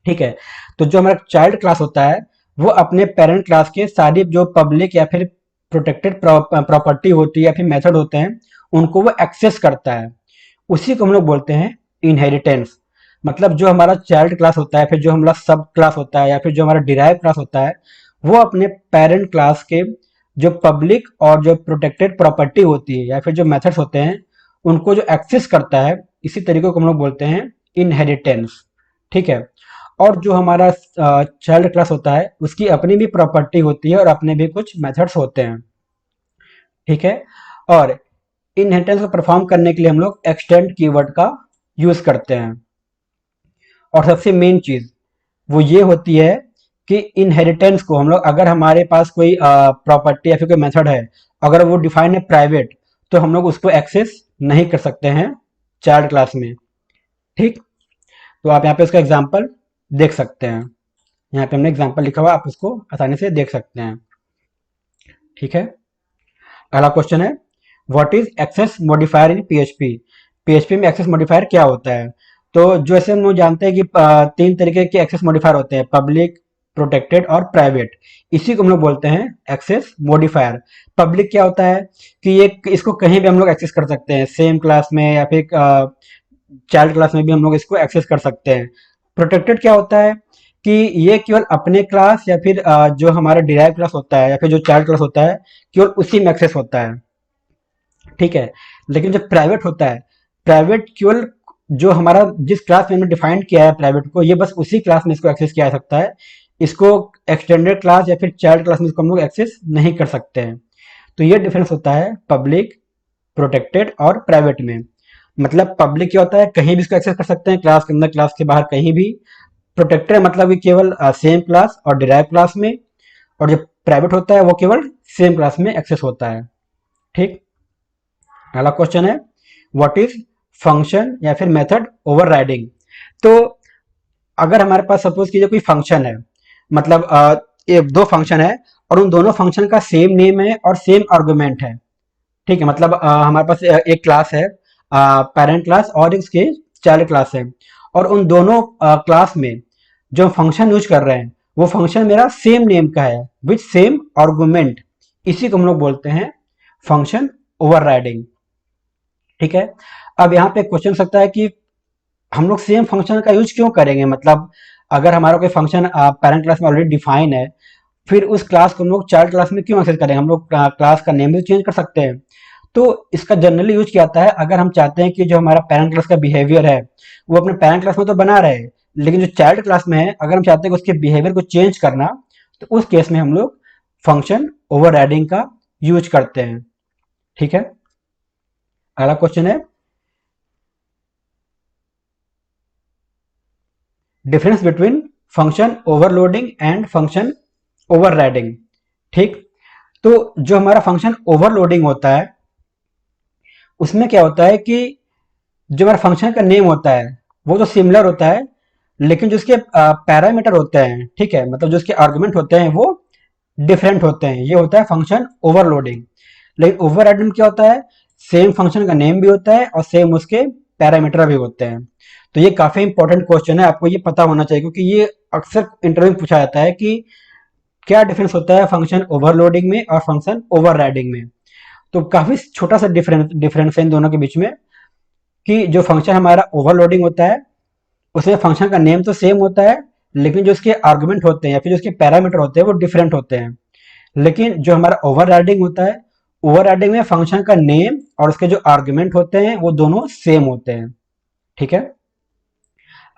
Speaker 1: ठीक है, तो जो हमारा चाइल्ड क्लास होता है वो अपने पेरेंट क्लास के सारी जो पब्लिक या फिर प्रोटेक्टेड प्रॉपर्टी होती है या फिर मेथड होते हैं उनको वो एक्सेस करता है। उसी को हम लोग बोलते हैं इनहेरिटेंस। मतलब जो हमारा चाइल्ड क्लास होता है, फिर जो हमारा सब क्लास होता है या फिर जो हमारा डिराइव क्लास होता है, वो अपने पेरेंट क्लास के जो पब्लिक और जो प्रोटेक्टेड प्रॉपर्टी होती है या फिर जो मेथड्स होते हैं उनको जो एक्सेस करता है, इसी तरीके को हम लोग बोलते हैं इनहेरिटेंस। ठीक है, और जो हमारा चाइल्ड क्लास होता है उसकी अपनी भी प्रॉपर्टी होती है और अपने भी कुछ मेथड्स होते हैं। ठीक है, और इनहेरिटेंस को परफॉर्म करने के लिए हम लोग एक्सटेंड कीवर्ड का यूज करते हैं। और सबसे मेन चीज वो ये होती है कि इनहेरिटेंस को हम लोग, अगर हमारे पास कोई प्रॉपर्टी या फिर कोई मेथड है, अगर वो डिफाइन है प्राइवेट, तो हम लोग उसको एक्सेस नहीं कर सकते हैं चाइल्ड क्लास में। ठीक, तो आप यहाँ पे उसका एग्जाम्पल देख सकते हैं। यहाँ पे हमने एग्जाम्पल लिखा हुआ, आप उसको आसानी से देख सकते हैं। ठीक है, अगला क्वेश्चन है, what is access modifier in PHP. PHP में एक्सेस मॉडिफायर क्या होता है? तो जो ऐसे हम लोग जानते हैं कि तीन तरीके के एक्सेस मॉडिफायर होते हैं, पब्लिक, प्रोटेक्टेड और प्राइवेट। इसी को हम लोग बोलते हैं एक्सेस मॉडिफायर। पब्लिक क्या होता है कि ये इसको कहीं भी हम लोग एक्सेस कर सकते हैं, सेम क्लास में या फिर चाइल्ड क्लास में भी हम लोग इसको एक्सेस कर सकते हैं। प्रोटेक्टेड क्या होता है कि ये केवल अपने क्लास या फिर जो हमारा डिराइव क्लास होता है या फिर जो चाइल्ड क्लास होता है, केवल उसी में एक्सेस होता है। ठीक है, लेकिन जो प्राइवेट होता है, प्राइवेट केवल जो हमारा जिस क्लास में हमने डिफाइन किया है प्राइवेट को, ये बस उसी क्लास में इसको एक्सेस किया जा सकता है। इसको एक्सटेंडेड क्लास या फिर चाइल्ड क्लास में इसको हम लोग एक्सेस नहीं कर सकते हैं। तो ये डिफरेंस होता है पब्लिक, प्रोटेक्टेड और प्राइवेट में। मतलब पब्लिक क्या होता है, कहीं भी इसको एक्सेस कर सकते हैं, क्लास के अंदर, क्लास के बाहर, कहीं भी। प्रोटेक्टेड मतलब कि केवल सेम क्लास और डिराइव क्लास में। और जो प्राइवेट होता है वो केवल सेम क्लास में एक्सेस होता है। ठीक, अगला क्वेश्चन है, व्हाट इज फंक्शन या फिर मेथड ओवरराइडिंग। तो अगर हमारे पास सपोज कीजिए कोई फंक्शन है, मतलब एक दो फंक्शन है और उन दोनों फंक्शन का सेम नेम है और सेम आर्गुमेंट है। ठीक है, मतलब हमारे पास एक क्लास है, पेरेंट क्लास, और इसके चाइल्ड क्लास है, और उन दोनों क्लास में जो फंक्शन यूज कर रहे हैं वो फंक्शन मेरा सेम नेम का है विथ सेम आर्गुमेंट। इसी को हम लोग बोलते हैं फंक्शन ओवरराइडिंग। ठीक है, अब यहाँ पे क्वेश्चन सकता है कि हम लोग सेम फंक्शन का यूज क्यों करेंगे, मतलब अगर हमारा कोई फंक्शन पेरेंट क्लास में ऑलरेडी डिफाइन है, फिर उस क्लास को हम लोग चाइल्ड क्लास में क्यों एक्सेस करेंगे? हम लोग क्लास का नेम भी चेंज कर सकते हैं। तो इसका जनरली यूज किया जाता है अगर हम चाहते हैं कि जो हमारा पेरेंट क्लास का बिहेवियर है वो अपने पेरेंट क्लास में तो बना रहे, लेकिन जो चाइल्ड क्लास में है अगर हम चाहते हैं कि उसके बिहेवियर को चेंज करना, तो उस केस में हम लोग फंक्शन ओवरराइडिंग का यूज करते हैं। ठीक है, अगला क्वेश्चन है, difference between function overloading and function overriding. ठीक, तो जो हमारा फंक्शन ओवरलोडिंग होता है उसमें क्या होता है कि जो हमारा फंक्शन का नेम होता है वो तो सिमिलर होता है, लेकिन जो उसके पैरामीटर होते हैं, ठीक है, मतलब जो उसके आर्गुमेंट होते हैं वो डिफरेंट होते हैं। ये होता है फंक्शन ओवरलोडिंग। लेकिन ओवरराइडिंग में क्या होता है, सेम फंक्शन का नेम भी होता है और सेम उसके पैरामीटर भी होते हैं। तो ये काफी इंपॉर्टेंट क्वेश्चन है, आपको ये पता होना चाहिए, क्योंकि ये अक्सर इंटरव्यू में पूछा जाता है कि क्या डिफरेंस होता है फंक्शन ओवरलोडिंग में और फंक्शन ओवरराइडिंग में। तो काफी छोटा सा डिफरेंस है इन दोनों के बीच में, कि जो फंक्शन हमारा ओवरलोडिंग होता है उसमें फंक्शन का नेम तो सेम होता है, लेकिन जो उसके आर्गुमेंट होते हैं या फिर जो उसके पैरामीटर होते हैं वो डिफरेंट होते हैं। लेकिन जो हमारा ओवरराइडिंग होता है, ओवरराइडिंग में फंक्शन का नेम और उसके जो आर्गुमेंट होते हैं वो दोनों सेम होते हैं। ठीक है,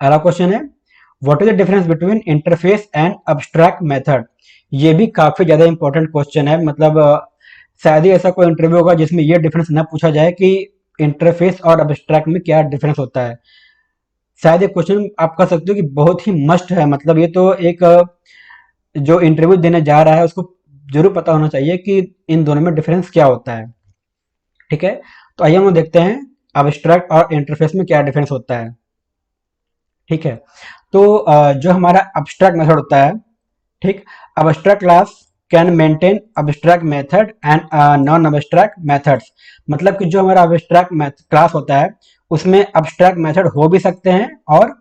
Speaker 1: अगला क्वेश्चन है, what is the difference between interface and abstract method. ये भी काफी ज्यादा इंपॉर्टेंट क्वेश्चन है, मतलब शायद ही ऐसा कोई इंटरव्यू होगा जिसमें ये डिफरेंस ना पूछा जाए कि इंटरफेस और अब्स्ट्रैक्ट में क्या डिफरेंस होता है। शायद ये क्वेश्चन आप कह सकते हो कि बहुत ही मस्ट है, मतलब ये तो एक जो इंटरव्यू देने जा रहा है उसको जरूर पता होना चाहिए कि इन दोनों में डिफरेंस क्या होता है। ठीक है, तो आइए हम लोग देखते हैं अब्स्ट्रैक्ट और इंटरफेस में क्या डिफरेंस होता है। ठीक है, तो जो हमारा अब्स्ट्रैक्ट मेथड होता है, ठीक, abstract class can maintain abstract method and non abstract methods. मतलब कि जो हमारा अब्स्ट्रैक्ट क्लास होता है उसमें अब्स्ट्रैक्ट मेथड हो भी सकते हैं और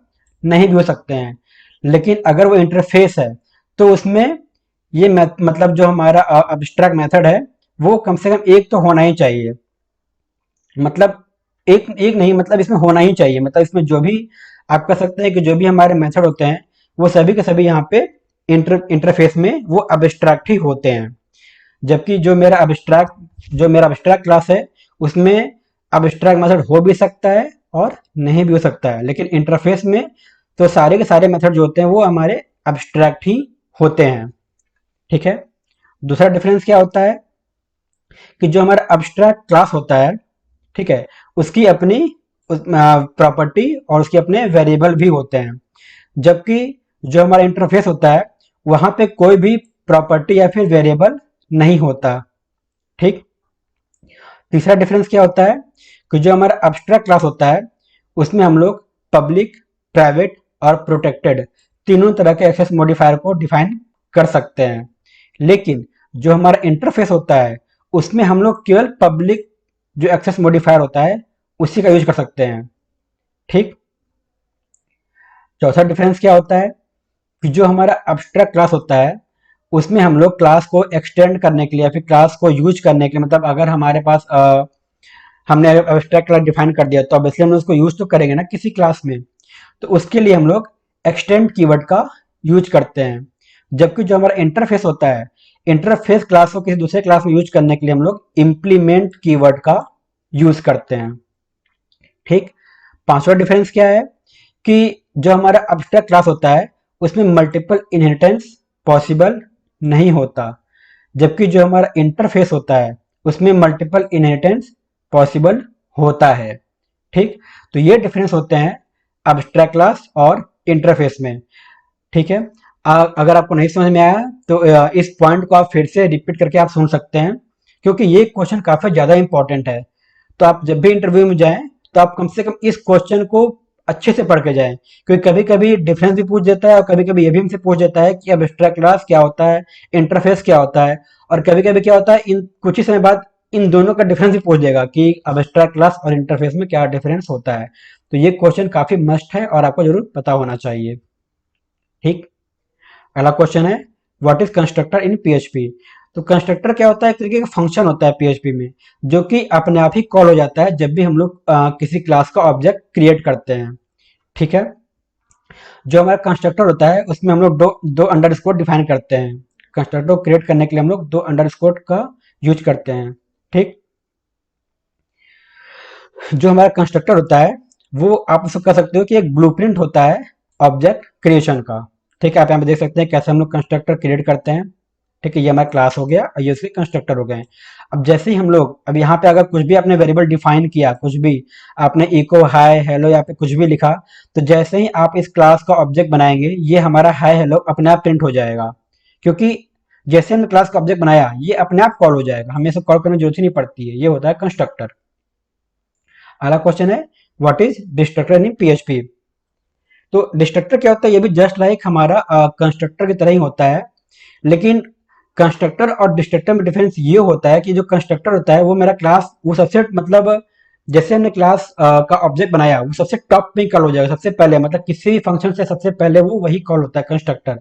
Speaker 1: नहीं भी हो सकते हैं। लेकिन अगर वो इंटरफेस है तो उसमें ये मतलब जो हमारा अब्स्ट्रैक्ट मेथड है वो कम से कम एक तो होना ही चाहिए। मतलब एक एक नहीं, मतलब इसमें होना ही चाहिए, मतलब इसमें जो भी आप कह सकते हैं कि जो भी हमारे मेथड होते हैं वो सभी के सभी यहाँ पे इंटरफेस में वो अब्स्ट्रैक्ट ही होते हैं। जबकि जो मेरा अब्स्ट्रैक्ट क्लास है उसमें अब्स्ट्रैक्ट मेथड हो भी सकता है और नहीं भी हो सकता है, लेकिन इंटरफेस में तो सारे के सारे मेथड जो होते हैं वो हमारे अब्स्ट्रैक्ट ही होते हैं। ठीक है, दूसरा डिफरेंस क्या होता है कि जो हमारा अब्स्ट्रैक्ट क्लास होता है, ठीक है, उसकी अपनी प्रॉपर्टी और उसके अपने वेरिएबल भी होते हैं। जबकि जो हमारा इंटरफेस होता है वहां पे कोई भी प्रॉपर्टी या फिर वेरिएबल नहीं होता। ठीक। तीसरा डिफरेंस क्या होता है कि जो हमारा अब्स्ट्रैक्ट क्लास होता है उसमें हम लोग पब्लिक, प्राइवेट और प्रोटेक्टेड तीनों तरह के एक्सेस मॉडिफायर को डिफाइन कर सकते हैं। लेकिन जो हमारा इंटरफेस होता है उसमें हम लोग केवल पब्लिक जो एक्सेस मॉडिफायर होता है उसी का यूज कर सकते हैं। ठीक। चौथा डिफरेंस क्या होता है कि जो हमारा अब्स्ट्रैक्ट क्लास होता है उसमें हम लोग क्लास को एक्सटेंड करने के लिए या फिर क्लास को यूज करने के लिए, मतलब अगर हमारे पास हमने एब्स्ट्रैक्ट क्लास डिफाइन कर दिया तो ऑब्वियसली हम उसको यूज तो करेंगे ना किसी क्लास में, तो उसके लिए हम लोग एक्सटेंड कीवर्ड का यूज करते हैं। जबकि जो हमारा इंटरफेस होता है, इंटरफेस क्लास को किसी दूसरे क्लास में यूज करने के लिए हम लोग इम्प्लीमेंट कीवर्ड का यूज करते हैं। ठीक। पांचवा डिफरेंस क्या है कि जो हमारा अब्स्ट्रैक्ट क्लास होता है उसमें मल्टीपल इनहेरिटेंस पॉसिबल नहीं होता, जबकि जो हमारा इंटरफेस होता है उसमें मल्टीपल इनहेरिटेंस पॉसिबल होता है। ठीक। तो ये डिफरेंस होते हैं अब्स्ट्रैक्ट क्लास और इंटरफेस में। ठीक है। अगर आपको नहीं समझ में आया तो इस पॉइंट को आप फिर से रिपीट करके आप सुन सकते हैं, क्योंकि ये क्वेश्चन काफी ज्यादा इंपॉर्टेंट है। तो आप जब भी इंटरव्यू में जाएं तो आप कम से कम इस क्वेश्चन को अच्छे से पढ़ के जाएं, क्योंकि कभी कभी डिफरेंस भी पूछ देता है और कभी कभी ये भी हमसे पूछ देता है कि अब्स्ट्रैक्ट क्लास क्या होता है, इंटरफेस क्या होता है, और कभी कभी क्या होता है इन कुछ ही समय बाद इन दोनों का डिफरेंस भी पूछ देगा कि अब्स्ट्रैक्ट क्लास और इंटरफेस में क्या डिफरेंस होता है। तो ये क्वेश्चन काफी मस्ट है और आपको जरूर पता होना चाहिए। ठीक। अगला क्वेश्चन है what is constructor in PHP. तो कंस्ट्रक्टर क्या होता है, एक तरीके का फंक्शन होता है पीएचपी में जो कि अपने आप ही कॉल हो जाता है जब भी हम लोग किसी क्लास का ऑब्जेक्ट क्रिएट करते हैं। ठीक है। जो हमारा कंस्ट्रक्टर होता है उसमें हम लोग दो दो अंडरस्कोर डिफाइन करते हैं। कंस्ट्रक्टर को क्रिएट करने के लिए हम लोग दो अंडरस्कोर का यूज करते हैं। ठीक। जो हमारा कंस्ट्रक्टर होता है वो आप उसको कह सकते हो कि एक ब्लूप्रिंट होता है ऑब्जेक्ट क्रिएशन का। ठीक है। आप यहाँ पे देख सकते हैं कैसे हम लोग कंस्ट्रक्टर क्रिएट करते हैं। ठीक है। ये हमारा क्लास हो गया और ये उसके कंस्ट्रक्टर हो गए। अब जैसे ही हम लोग अब यहाँ पे अगर कुछ भी आपने वेरिएबल डिफाइन किया, कुछ भी आपने इको हाय हेलो या पे कुछ भी लिखा, तो जैसे ही आप इस क्लास का ऑब्जेक्ट बनाएंगे ये हमारा हाय हेलो अपने आप प्रिंट हो जाएगा, क्योंकि जैसे हमने क्लास का ऑब्जेक्ट बनाया ये अपने आप कॉल हो जाएगा, हमें इसे कॉल करने की जरूरत ही नहीं पड़ती है। ये होता है कंस्ट्रक्टर। अगला क्वेश्चन है what is destructor in PHP. तो डिस्ट्रक्टर क्या होता है, ये भी जस्ट लाइक हमारा कंस्ट्रक्टर की तरह ही होता है, लेकिन कंस्ट्रक्टर और डिस्ट्रक्टर में डिफरेंस ये होता है कि जो कंस्ट्रक्टर होता है वो मेरा क्लास वो सबसे मतलब जैसे हमने क्लास का ऑब्जेक्ट बनाया वो सबसे टॉप पे कॉल हो जाएगा, सबसे पहले मतलब किसी भी फंक्शन से सबसे पहले वो वही कॉल होता है कंस्ट्रक्टर।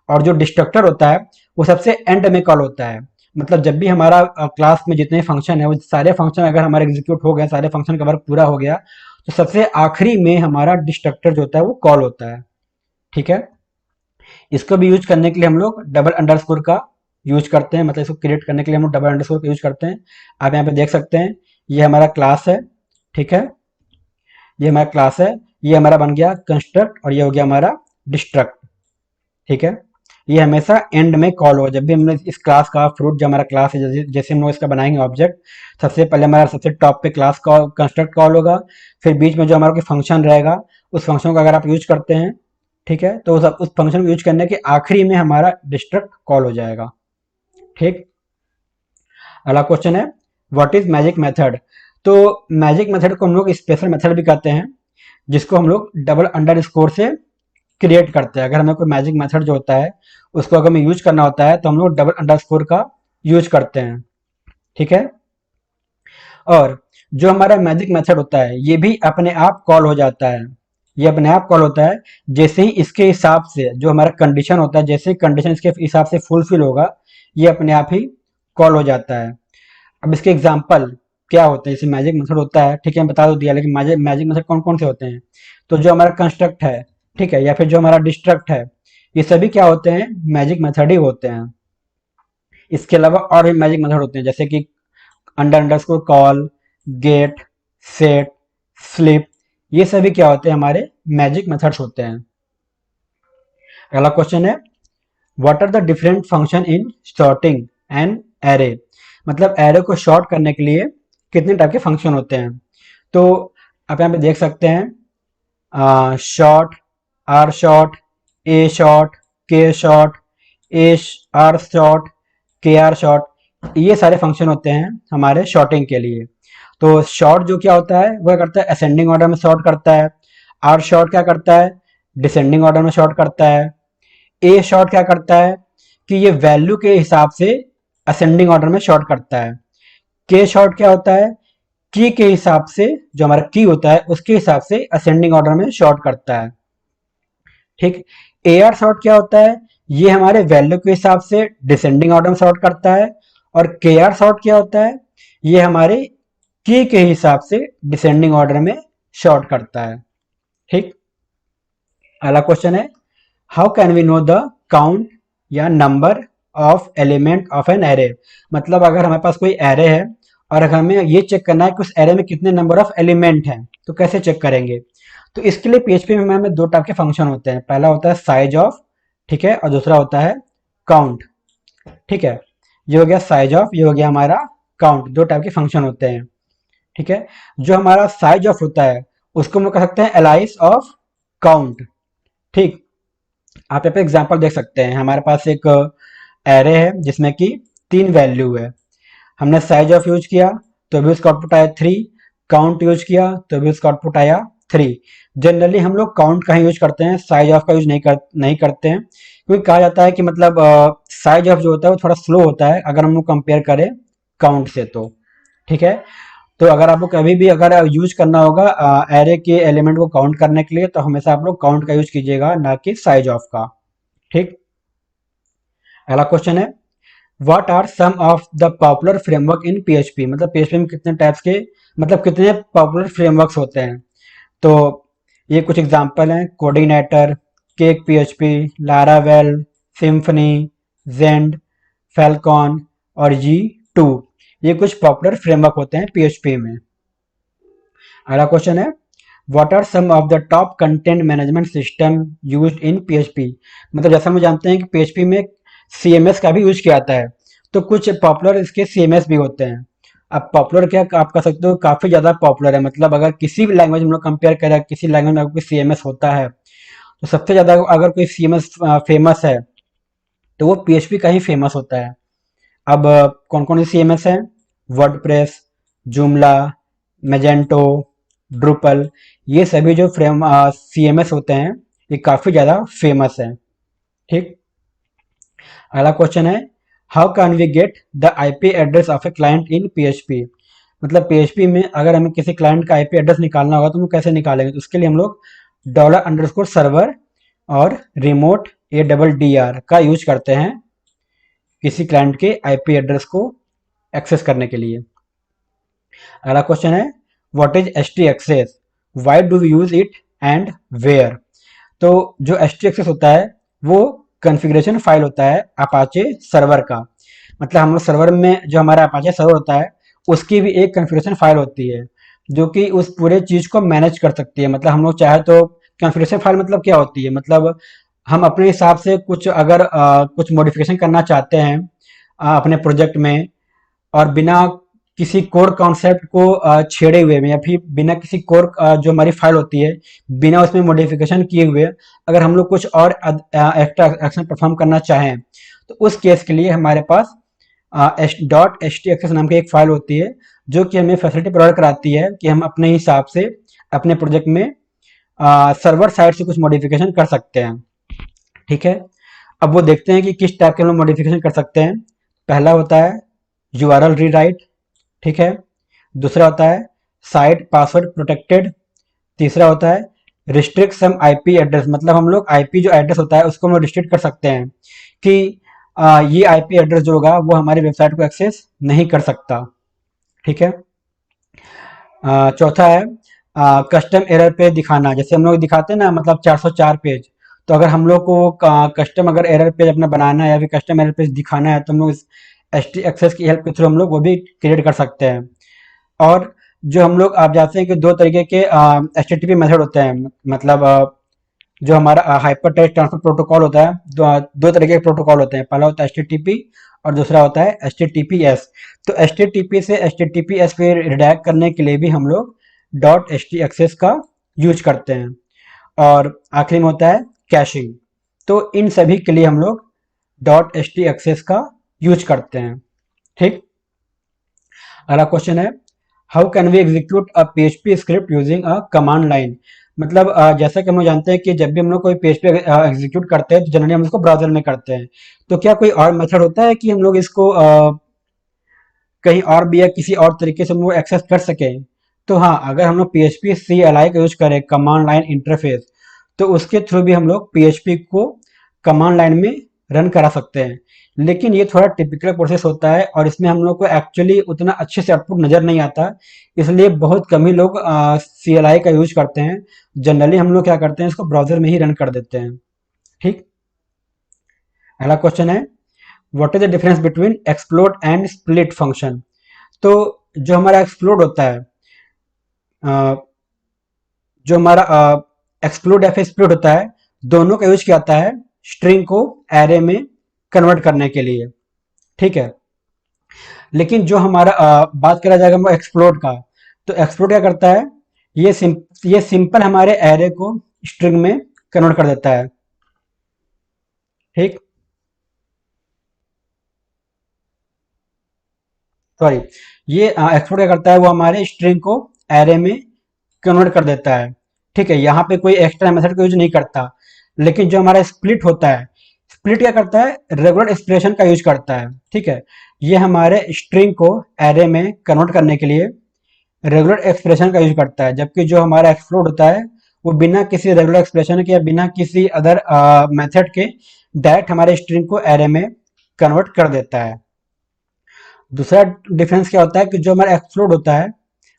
Speaker 1: और जो डिस्ट्रक्टर होता है वो सबसे एंड में कॉल होता है, मतलब जब भी हमारा क्लास में जितने फंक्शन है वो सारे फंक्शन अगर हमारे एग्जीक्यूट हो गए, सारे फंक्शन का वर्क पूरा हो गया, तो सबसे आखिरी में हमारा डिस्ट्रक्टर जो होता है वो कॉल होता है। ठीक है। इसको भी यूज करने के लिए हम लोग डबल अंडरस्कोर का यूज करते हैं, मतलब इसको क्रिएट करने के लिए हम लोग डबल अंडरस्कोर का यूज करते हैं। आप यहाँ पे देख सकते हैं ये हमारा क्लास है। ठीक है। ये हमारा क्लास है, ये हमारा बन गया कंस्ट्रक्ट और ये हो गया हमारा डिस्ट्रक्ट। ठीक है। ये हमेशा एंड में कॉल होगा जब भी हमने इस क्लास का फ्रूट जो हमारा क्लास है, जैसे जैसे हम लोग इसका बनाएंगे ऑब्जेक्ट, सबसे पहले हमारा सबसे टॉप पे क्लास का कंस्ट्रक्ट कॉल होगा, फिर बीच में जो हमारा कोई फंक्शन रहेगा उस फंक्शन को अगर आप यूज करते हैं, ठीक है, तो उस फंक्शन को यूज करने के आखिरी में हमारा डिस्ट्रक्ट कॉल हो जाएगा। ठीक। अगला क्वेश्चन है व्हाट इज मैजिक मेथड। तो मैजिक मेथड को हम लोग स्पेशल मेथड भी कहते हैं, जिसको हम लोग डबल अंडर स्कोर से क्रिएट करते हैं। अगर हमें कोई मैजिक मेथड जो होता है उसको अगर हमें यूज करना होता है तो हम लोग डबल अंडरस्कोर का यूज करते हैं। ठीक है। और जो हमारा मैजिक मेथड होता है ये भी अपने आप कॉल हो जाता है, ये अपने आप कॉल होता है जैसे ही इसके हिसाब से जो हमारा कंडीशन होता है, जैसे कंडीशन इसके हिसाब से फुलफिल होगा ये अपने आप ही कॉल हो जाता है। अब इसके एग्जाम्पल क्या होते हैं, जैसे मैजिक मेथड होता है, ठीक है, बता दो दिया, लेकिन मैजिक मेथड कौन कौन से होते हैं। तो जो हमारा कंस्ट्रक्ट है, ठीक है, या फिर जो हमारा डिस्ट्रक्ट है, ये सभी क्या होते हैं, मैजिक मेथड ही होते हैं। इसके अलावा और भी मैजिक मेथड होते हैं जैसे कि under underscore call, get, set, sleep, ये सभी क्या होते हैं, हमारे मैजिक मेथड्स होते हैं। अगला क्वेश्चन है what are the different function in sorting and array. मतलब एरे को शॉर्ट करने के लिए कितने टाइप के फंक्शन होते हैं। तो आप यहाँ पे देख सकते हैं sort, R sort, A sort, K sort, A R sort, K R sort, ये सारे फंक्शन होते हैं हमारे शॉर्टिंग के लिए। तो शॉर्ट जो क्या होता है वह करता है असेंडिंग ऑर्डर में शॉर्ट करता है। आर शॉर्ट क्या करता है, डिसेंडिंग ऑर्डर में शॉर्ट करता है। ए शॉर्ट क्या करता है कि ये वैल्यू के हिसाब से असेंडिंग ऑर्डर में शॉर्ट करता है। के शॉर्ट क्या होता है, की के हिसाब से, जो हमारा की होता है उसके हिसाब से असेंडिंग ऑर्डर में शॉर्ट करता है। ठीक। ए आर शॉर्ट क्या होता है, ये हमारे वैल्यू के हिसाब से डिसेंडिंग ऑर्डर में शॉर्ट करता है। और के आर शॉर्ट क्या होता है, ये हमारे की के हिसाब से डिसेंडिंग ऑर्डर में शॉर्ट करता है। ठीक। अगला क्वेश्चन है, how can we know the count या number of element of an array. मतलब अगर हमारे पास कोई एरे है और अगर हमें ये चेक करना है कि उस एरे में कितने नंबर ऑफ एलिमेंट हैं, तो कैसे चेक करेंगे। तो इसके लिए पीएचपी में हमें दो टाइप के फंक्शन होते हैं। पहला होता है साइज ऑफ, ठीक है, और दूसरा होता है काउंट। ठीक है, ये हो गया साइज ऑफ, ये हो गया हमारा काउंट। दो टाइप के फंक्शन होते हैं। ठीक है, जो हमारा साइज ऑफ होता है उसको हम लोग कह सकते हैं एलाइस ऑफ काउंट। ठीक। आप यहाँ पे एग्जांपल देख सकते हैं, हमारे पास एक एरे है जिसमें कि 3 वैल्यू है। हमने साइज ऑफ यूज किया तो भी उसका आउटपुट आया 3, काउंट यूज किया तो भी उसका आउटपुट आया 3। जनरली हम लोग काउंट का ही यूज करते हैं, साइज ऑफ का यूज नहीं करते हैं, क्योंकि कहा जाता है कि मतलब साइज ऑफ जो होता है वो थोड़ा स्लो होता है अगर हम लोग कंपेयर करें काउंट से तो। ठीक है, तो अगर आपको कभी भी अगर यूज करना होगा एरे के एलिमेंट को काउंट करने के लिए, तो हमेशा आप लोग काउंट का यूज कीजिएगा, ना कि साइज ऑफ का। ठीक। अगला क्वेश्चन है, what are some of the popular framework in PHP. मतलब पीएचपी में कितने टाइप्स के, मतलब कितने पॉपुलर फ्रेमवर्क्स होते हैं। तो ये कुछ एग्जांपल हैं, coordinator, cake PHP, Laravel, symphony, gen, Falcon और जी2। ये कुछ पॉपुलर फ्रेमवर्क होते हैं पीएचपी में। अगला क्वेश्चन है, what are some of the top content management system used in PHP. मतलब जैसा हम जानते हैं कि पीएचपी में सीएमएस का भी यूज किया जाता है, तो कुछ पॉपुलर इसके सीएमएस भी होते हैं। अब पॉपुलर क्या आप कह सकते हो, काफी ज्यादा पॉपुलर है। मतलब अगर किसी भी लैंग्वेज में हम लोग कंपेयर करें, किसी लैंग्वेज में अगर कोई सीएमएस होता है तो सबसे ज्यादा अगर कोई सीएमएस फेमस है तो वो पीएचपी का ही फेमस होता है। अब कौन कौन से सीएमएस हैं, वर्डप्रेस, जूमला, मैजेंटो, ड्रुपल, ये सभी जो फ्रेम सीएमएस होते हैं ये काफी ज्यादा फेमस है। ठीक। अगला क्वेश्चन है, how can we get the IP address of a client in PHP. मतलब पीएचपी में अगर हमें किसी क्लाइंट का आईपी एड्रेस निकालना होगा तो हम कैसे निकालेंगे। तो उसके लिए हम लोग $_ और रिमोट ADDR का यूज करते हैं किसी क्लाइंट के आईपी एड्रेस को एक्सेस करने के लिए। अगला क्वेश्चन है, what is htaccess, why do we use it and where. तो जो htaccess होता है वो कॉन्फ़िगरेशन फाइल होता है अपाचे सर्वर का। मतलब हम लोग सर्वर में जो हमारा अपाचे सर्वर होता है उसकी भी एक कॉन्फ़िगरेशन फाइल होती है जो कि उस पूरे चीज को मैनेज कर सकती है। मतलब हम लोग चाहे तो कॉन्फ़िगरेशन फाइल मतलब क्या होती है, मतलब हम अपने हिसाब से कुछ अगर कुछ मॉडिफिकेशन करना चाहते हैं अपने प्रोजेक्ट में, और बिना किसी कोर कॉन्सेप्ट को छेड़े हुए में, या फिर बिना किसी कोर जो हमारी फाइल होती है बिना उसमें मॉडिफिकेशन किए हुए अगर हम लोग कुछ और एक्स्ट्रा एक्शन परफॉर्म करना चाहें, तो उस केस के लिए हमारे पास .htaccess नाम की एक फाइल होती है जो कि हमें फैसिलिटी प्रोवाइड कराती है कि हम अपने हिसाब से अपने प्रोजेक्ट में सर्वर साइड से कुछ मॉडिफिकेशन कर सकते हैं। ठीक है, अब वो देखते हैं कि किस टाइप के हम लोग मॉडिफिकेशन कर सकते हैं। पहला होता है URL रीराइट, ठीक है। दूसरा होता है साइट पासवर्ड प्रोटेक्टेड। तीसरा होता है रिस्ट्रिक्ट सम आईपी एड्रेस, मतलब हम लोग आईपी जो एड्रेस होता है उसको हम रिस्ट्रिक्ट कर सकते हैं कि ये आईपी एड्रेस जो होगा वो हमारी वेबसाइट को एक्सेस नहीं कर सकता। ठीक है। चौथा है कस्टम एरर पेज दिखाना। जैसे हम लोग दिखाते हैं ना, मतलब 404 पेज, तो अगर हम लोग को कस्टम अगर एरर पेज अपना बनाना है या फिर कस्टम एरर पेज दिखाना है तो हम लोग इस htaccess की हेल्प के थ्रू हम लोग वो भी क्रिएट कर सकते हैं। और जो हम लोग आप जानते हैं कि दो तरीके के HTTP मेथड होते हैं। मतलब जो हमारा हाइपर टेक्स्ट ट्रांसफर प्रोटोकॉल होता है, दो तरीके के प्रोटोकॉल होते हैं। पहला होता है HTTP और दूसरा होता है HTTPS। तो HTTP से HTTPS पे रिडायरेक्ट करने के लिए भी हम लोग .htaccess का यूज करते हैं। और आखिरी में होता है कैशिंग। तो इन सभी के लिए हम लोग डॉट एच टी एक्सेस का यूज करते हैं। ठीक, अगला क्वेश्चन है how can we execute a PHP script using a command line. मतलब जैसा कि हम लोग जानते हैं कि जब भी हम लोग कोई पीएचपी एग्जीक्यूट करते हैं तो जनरली हम इसको ब्राउजर में करते हैं। तो क्या कोई और मेथड होता है कि हम लोग इसको कहीं और भी या किसी और तरीके से हम लोग एक्सेस कर सकें? तो हाँ, अगर हम लोग पीएचपी CLI का यूज करें, कमांड लाइन इंटरफेस, तो उसके थ्रू भी हम लोग पीएचपी को कमांड लाइन में रन करा सकते हैं। लेकिन ये थोड़ा टिपिकल प्रोसेस होता है और इसमें हम लोग को एक्चुअली उतना अच्छे से आउटपुट नजर नहीं आता, इसलिए बहुत कम ही लोग CLI का यूज करते हैं। जनरली हम लोग क्या करते हैं, इसको ब्राउजर में ही रन कर देते हैं। ठीक, अगला क्वेश्चन है what is the difference between explode and split function. तो जो हमारा एक्सप्लोड होता है, अ, जो हमारा एक्सप्लोड या फिर स्प्लिट होता है, दोनों का यूज किया जाता है स्ट्रिंग को एरे में कन्वर्ट करने के लिए। ठीक है, लेकिन जो हमारा बात करा जाएगा एक्सप्लोड का, तो एक्सप्लोड क्या करता है, ये सिंपल हमारे एरे को स्ट्रिंग में कन्वर्ट कर देता है। ठीक, सॉरी, ये एक्सप्लोड क्या करता है, वो हमारे स्ट्रिंग को एरे में कन्वर्ट कर देता है। ठीक है, यहाँ पे कोई एक्स्ट्रा मेथड का यूज नहीं करता। लेकिन जो हमारा स्प्लिट होता है, स्प्लिट क्या करता है, रेगुलर एक्सप्रेशन का यूज करता है। ठीक है, ये हमारे स्ट्रिंग को एरे में कन्वर्ट करने के लिए रेगुलर एक्सप्रेशन का यूज करता है, जबकि जो हमारा एक्सप्लोड होता है वो बिना किसी रेगुलर एक्सप्रेशन के या बिना किसी अदर मेथड के डायरेक्ट हमारे स्ट्रिंग को एरे में कन्वर्ट कर देता है। दूसरा डिफरेंस क्या होता है कि जो हमारा एक्सप्लोड होता है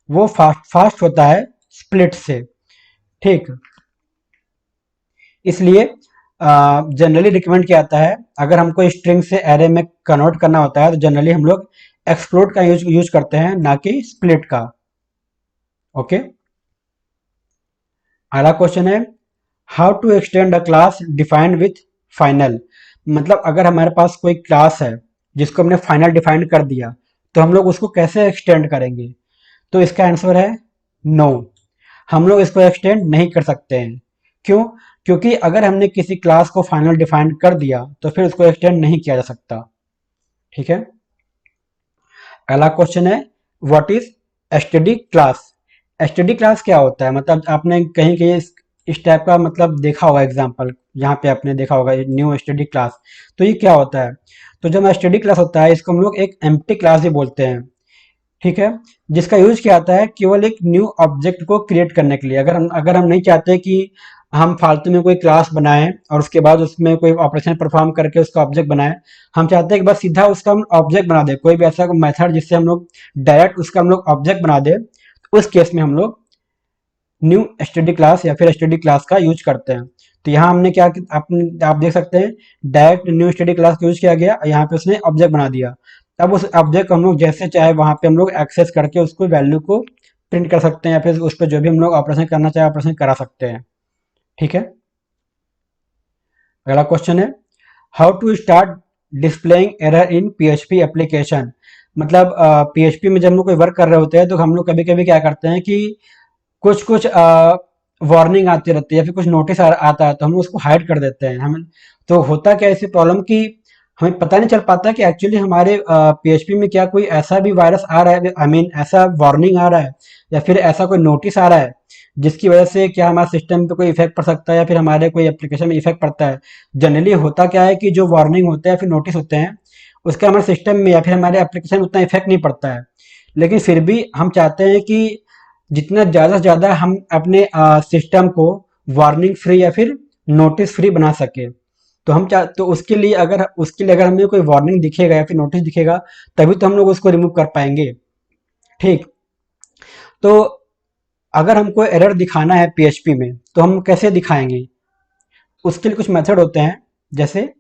Speaker 1: वो फास्ट फास्ट होता है स्प्लिट से। ठीक, इसलिए जनरली रिकमेंड किया जाता है अगर हमको स्ट्रिंग से एरे में कन्वर्ट करना होता है तो जनरली हम लोग एक्सप्लोड का यूज करते हैं, ना कि स्प्लिट का। ओके, अगला क्वेश्चन है how to extend a class defined with final. मतलब अगर हमारे पास कोई क्लास है जिसको हमने फाइनल डिफाइंड कर दिया, तो हम लोग उसको कैसे एक्सटेंड करेंगे? तो इसका आंसर है नो, हम लोग इसको एक्सटेंड नहीं कर सकते हैं। क्यों? क्योंकि अगर हमने किसी क्लास को फाइनल डिफाइन कर दिया तो फिर उसको एक्सटेंड नहीं किया जा सकता। ठीक है, अगला क्वेश्चन है what is STD class. STD class क्या होता है? मतलब आपने कहीं कहीं इस टाइप का मतलब देखा होगा एग्जांपल, यहाँ पे आपने देखा होगा न्यू एसटीडी क्लास। तो ये क्या होता है? तो जब एसटीडी क्लास होता है इसको हम लोग एक एम्प्टी क्लास भी बोलते हैं। ठीक है, जिसका यूज क्या आता है, केवल एक न्यू ऑब्जेक्ट को क्रिएट करने के लिए। अगर हम नहीं चाहते कि हम फालतू में कोई क्लास बनाएं और उसके बाद उसमें कोई ऑपरेशन परफॉर्म करके उसका ऑब्जेक्ट बनाएं, हम चाहते हैं कि बस सीधा उसका हम ऑब्जेक्ट बना दे, कोई भी ऐसा मेथड जिससे हम लोग डायरेक्ट उसका हम लोग ऑब्जेक्ट बना दे, तो उस केस में हम लोग न्यू एसटीडी क्लास या फिर एसटीडी क्लास का यूज करते हैं। तो यहाँ हमने क्या, आप देख सकते हैं डायरेक्ट न्यू एसटीडी क्लास का यूज किया गया, यहाँ पे उसने ऑब्जेक्ट बना दिया। अब उस ऑब्जेक्ट को हम लोग जैसे चाहे वहां पे हम लोग एक्सेस करके उसको वैल्यू को प्रिंट कर सकते हैं या फिर उस पर जो भी हम लोग ऑपरेशन करना चाहे ऑपरेशन करा सकते हैं। ठीक है, अगला क्वेश्चन है how to start displaying error in PHP application. मतलब पीएचपी में जब हम लोग कोई वर्क कर रहे होते हैं तो हम लोग कभी कभी क्या करते हैं कि कुछ कुछ वार्निंग आती रहती है या फिर कुछ नोटिस आता है तो हम लोग उसको हाइड कर देते हैं। हम तो होता क्या ऐसी प्रॉब्लम कि हमें पता नहीं चल पाता कि एक्चुअली हमारे पीएचपी में क्या कोई ऐसा भी वायरस आ रहा है, आई मीन ऐसा वार्निंग आ रहा है या फिर ऐसा कोई नोटिस आ रहा है जिसकी वजह से क्या हमारे सिस्टम पे कोई इफेक्ट पड़ सकता है या फिर हमारे कोई एप्लीकेशन में इफेक्ट पड़ता है। जनरली होता क्या है कि जो वार्निंग होते हैं या फिर नोटिस होते हैं उसका हमारे सिस्टम में या फिर हमारे एप्लीकेशन में उतना इफेक्ट नहीं पड़ता है। लेकिन फिर भी हम चाहते हैं कि जितना ज़्यादा से ज़्यादा हम अपने सिस्टम को वार्निंग फ्री या फिर नोटिस फ्री बना सके। तो तो उसके लिए अगर हमें कोई वार्निंग दिखेगा या फिर नोटिस दिखेगा तभी तो हम लोग उसको रिमूव कर पाएंगे। ठीक, तो अगर हमको एरर दिखाना है पीएचपी में तो हम कैसे दिखाएंगे? उसके लिए कुछ मेथड होते हैं, जैसे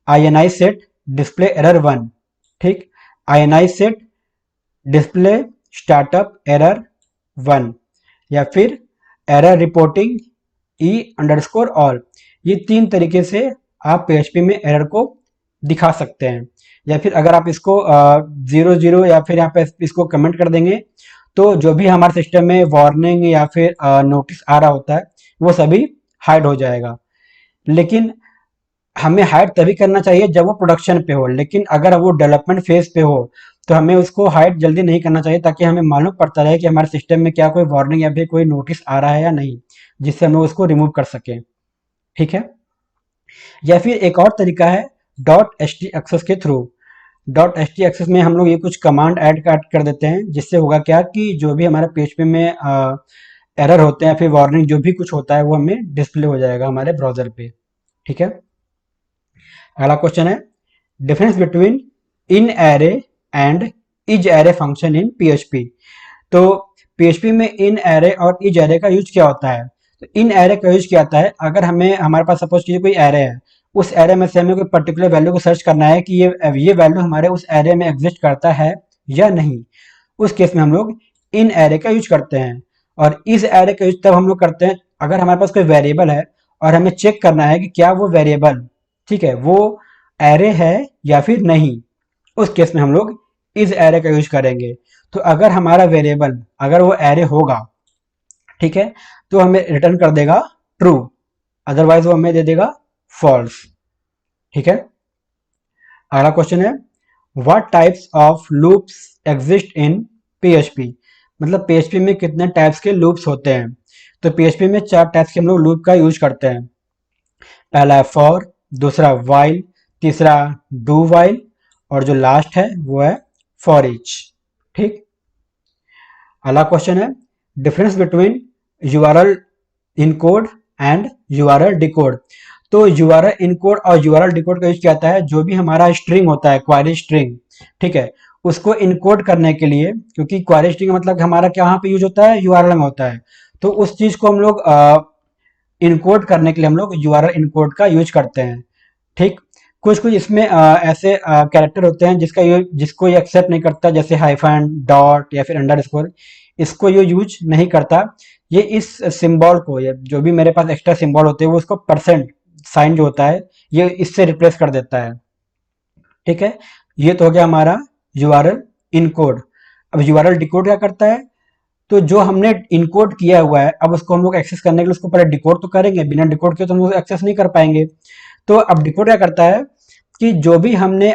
Speaker 1: INI सेट डिस्प्ले एरर 1। ठीक, INI set display startup error 1 या फिर एरर रिपोर्टिंग E_all। ये 3 तरीके से आप पीएचपी में एरर को दिखा सकते हैं। या फिर अगर आप इसको 00 या फिर यहाँ पे इसको कमेंट कर देंगे तो जो भी हमारे सिस्टम में वार्निंग या फिर नोटिस आ रहा होता है वो सभी हाइड हो जाएगा। लेकिन हमें हाइड तभी करना चाहिए जब वो प्रोडक्शन पे हो, लेकिन अगर वो डेवलपमेंट फेज पे हो तो हमें उसको हाइड जल्दी नहीं करना चाहिए, ताकि हमें मालूम पड़ता रहे कि हमारे सिस्टम में क्या कोई वार्निंग या फिर कोई नोटिस आ रहा है या नहीं, जिससे हम लोग उसको रिमूव कर सकें। ठीक है। या फिर एक और तरीका है डॉट एच टी एक्सेस के through. Dot H T access में हम लोग ये कुछ कमांड ऐड कर देते हैं, जिससे होगा क्या कि जो भी हमारे पीएचपी में एरर होते हैं, फिर वार्निंग जो भी कुछ होता है वो हमें डिस्प्ले हो जाएगा हमारे ब्राउजर पे। ठीक है। अगला क्वेश्चन है difference between in array and is array function in PHP. तो पीएचपी में इन एरे और इज एरे का यूज क्या होता है? तो इन एरे का यूज क्या होता है, अगर हमें हमारे पास सपोज कीजिए कोई एरे है, उस एरे में से हमें कोई पर्टिकुलर वैल्यू को सर्च करना है कि ये वैल्यू हमारे उस एरे में एग्जिस्ट करता है या नहीं। उस केस में हम लोग इन एरे का यूज करते हैं। और इस एरे का यूज तब हम लोग करते हैं अगर हमारे पास कोई वेरिएबल है और हमें चेक करना है कि क्या वो वेरिएबल, ठीक है, वो एरे है या फिर नहीं। उस केस में हम लोग इस एरे का यूज करेंगे। तो अगर हमारा वेरिएबल अगर वो एरे होगा, ठीक है, तो हमें रिटर्न कर देगा ट्रू, अदरवाइज वो हमें दे देगा फॉल्स। ठीक है। अगला क्वेश्चन है what types of loops exist in PHP. मतलब पीएचपी में कितने टाइप्स के लूप्स होते हैं? तो पीएचपी में 4 टाइप्स के हम लोग लूप का यूज करते हैं। पहला है फॉर, दूसरा वाइल, तीसरा डू वाइल, और जो लास्ट है वो है फॉर ईच। ठीक। अगला क्वेश्चन है difference between URL encode and URL decode. तो यूआरएल इनकोड और यूआरएल डिकोड का यूज क्या होता है, जो भी हमारा स्ट्रिंग होता है, क्वारी स्ट्रिंग, ठीक है, उसको इनकोड करने के लिए, क्योंकि क्वारी स्ट्रिंग मतलब हमारा क्या यहाँ पे यूज होता है, यूआरएल में होता है, तो उस चीज को हम लोग इनकोड करने के लिए हम लोग यूआरएल इनकोड का यूज करते हैं। ठीक। कुछ कुछ इसमें ऐसे कैरेक्टर होते हैं जिसको ये एक्सेप्ट नहीं करता, जैसे हाइफन, डॉट या फिर अंडरस्कोर, इसको ये यूज नहीं करता। ये इस सिंबल को, ये जो भी मेरे पास एक्स्ट्रा सिंबल होते हैं वो उसको परसेंट साइन जो होता है ये इससे रिप्लेस कर देता है। ठीक है। ये तो हो गया हमारा यूआरएल इनकोड। अब यूआरएल डिकोड क्या करता है, तो जो हमने इनकोड किया हुआ है अब उसको हम लोग एक्सेस करने के लिए उसको पहले डिकोड तो करेंगे, बिना डिकोड के तो हम लोग एक्सेस नहीं कर पाएंगे। तो अब डिकोड क्या करता है कि जो भी हमने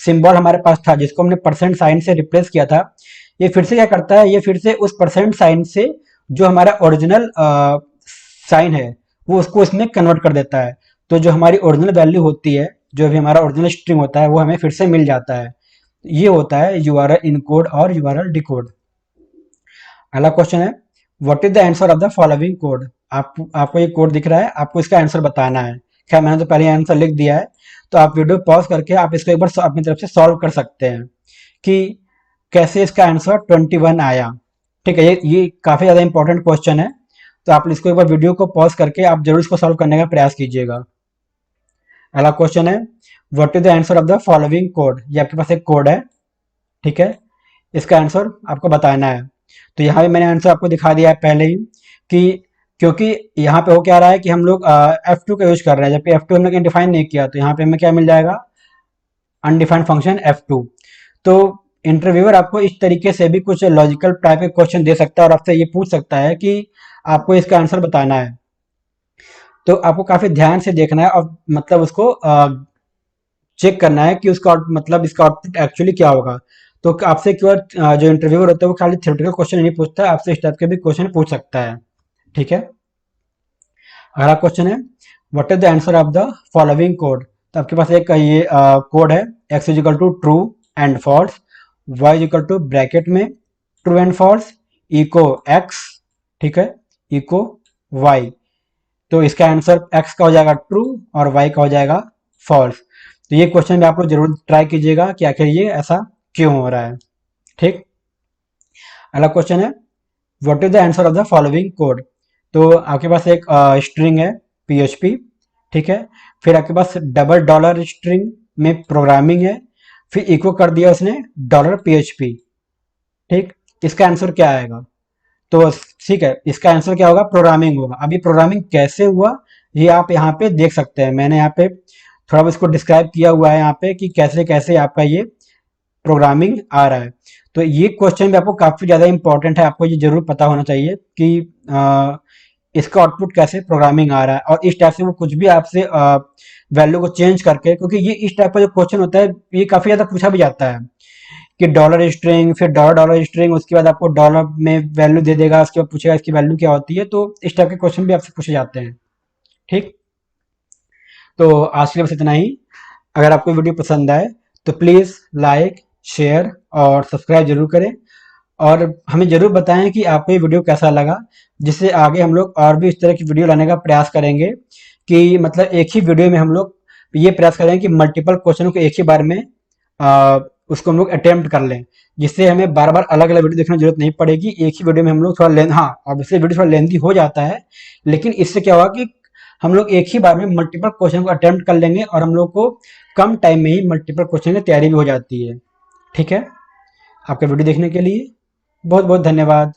Speaker 1: सिंबल हमारे पास था जिसको हमने परसेंट साइन से रिप्लेस किया था, ये फिर से क्या करता है, ये फिर से उस परसेंट साइन से जो हमारा ओरिजिनल साइन है वो उसको इसमें कन्वर्ट कर देता है। तो जो हमारी ओरिजिनल वैल्यू होती है, जो भी हमारा ओरिजिनल स्ट्रिंग होता है वो हमें फिर से मिल जाता है। ये होता है यूआरएल इनकोड और यूआरएल डिकोड। अगला क्वेश्चन है what is the answer of the following code. आपको ये कोड दिख रहा है, आपको इसका आंसर बताना है। खैर मैंने तो पहले आंसर लिख दिया है, तो आप वीडियो पॉज करके आप इसको एक बार अपनी तरफ से सॉल्व कर सकते हैं कि कैसे इसका आंसर 21 आया। ठीक है। ये काफी ज्यादा इंपॉर्टेंट क्वेश्चन है, तो आप इसको एक बार वीडियो को पॉज करके आप जरूर इसको सॉल्व करने का प्रयास कीजिएगा। अगला क्वेश्चन है what is the answer of the following code. ये आपके पास एक कोड है, ठीक है, इसका आंसर आपको बताना है। तो यहाँ पे मैंने आंसर आपको दिखा दिया है पहले ही कि क्योंकि यहाँ पे हो क्या रहा है कि हम लोग F2 का यूज कर रहे हैं, जबकि F2 हम लोग डिफाइन नहीं किया, तो यहाँ पे हमें क्या मिल जाएगा, अनडिफाइंड फंक्शन F2। तो इंटरव्यूअर आपको इस तरीके से भी कुछ लॉजिकल टाइप के क्वेश्चन दे सकता है और आपसे ये पूछ सकता है कि आपको इसका आंसर बताना है। तो आपको काफी ध्यान से देखना है और मतलब उसको चेक करना है कि उसका मतलब इसका आउटपुट एक्चुअली क्या होगा। तो आपसे केवल जो इंटरव्यूअर होता है वो खाली थ्योरेटिकल क्वेश्चन नहीं पूछता है, आपसे इस टाइप के भी क्वेश्चन पूछ सकता है। ठीक है। अगला क्वेश्चन है what is the answer of the following code. तो आपके पास एक ये कोड है x is equal to true and false, y is equal to bracket में true and false, echo x, ठीक है, इको y। तो इसका आंसर x का हो जाएगा ट्रू और y का हो जाएगा फॉल्स। तो ये क्वेश्चन भी आप लोग जरूर ट्राई कीजिएगा कि आखिर ये ऐसा क्यों हो रहा है। ठीक। अगला क्वेश्चन है what is the answer of the following code. तो आपके पास एक स्ट्रिंग है PHP, ठीक है, फिर आपके पास डबल डॉलर स्ट्रिंग में प्रोग्रामिंग है, फिर इको कर दिया उसने डॉलर PHP। ठीक। इसका आंसर क्या आएगा, तो ठीक है, इसका आंसर क्या होगा, प्रोग्रामिंग होगा। अब ये प्रोग्रामिंग कैसे हुआ ये आप यहाँ पे देख सकते हैं, मैंने यहाँ पे थोड़ा इसको डिस्क्राइब किया हुआ है यहाँ पे कि कैसे कैसे आपका ये प्रोग्रामिंग आ रहा है। तो ये क्वेश्चन भी आपको काफी ज्यादा इंपॉर्टेंट है, आपको ये जरूर पता होना चाहिए कि इसका आउटपुट कैसे प्रोग्रामिंग आ रहा है, और इस टाइप से वो कुछ भी आपसे वैल्यू को चेंज करके, क्योंकि ये इस टाइप का जो क्वेश्चन होता है ये काफ़ी ज़्यादा पूछा भी जाता है कि डॉलर स्ट्रिंग, फिर डॉलर डॉलर स्ट्रिंग, उसके बाद आपको डॉलर में वैल्यू दे देगा, उसके बाद पूछेगा इसकी वैल्यू क्या होती है। तो इस टाइप के क्वेश्चन भी आपसे पूछे जाते हैं। ठीक, तो आज के लिए बस इतना ही। अगर आपको वीडियो पसंद आए तो प्लीज़ लाइक, शेयर और सब्सक्राइब जरूर करें, और हमें ज़रूर बताएं कि आपको ये वीडियो कैसा लगा, जिससे आगे हम लोग और भी इस तरह की वीडियो लाने का प्रयास करेंगे, कि मतलब एक ही वीडियो में हम लोग ये प्रयास करें कि मल्टीपल क्वेश्चनों को एक ही बार में उसको हम लोग अटेम्प्ट कर लें, जिससे हमें बार बार अलग अलग वीडियो देखने की जरूरत नहीं पड़ेगी। एक ही वीडियो में हम लोग थोड़ा लेंथ, हाँ ऑब्वियसली वीडियो थोड़ा लेंथी हो जाता है, लेकिन इससे क्या होगा कि हम लोग एक ही बार में मल्टीपल क्वेश्चन को अटेम्प्ट कर लेंगे, और हम लोग को कम टाइम में ही मल्टीपल क्वेश्चन की तैयारी भी हो जाती है। ठीक है, आपका वीडियो देखने के लिए बहुत बहुत धन्यवाद।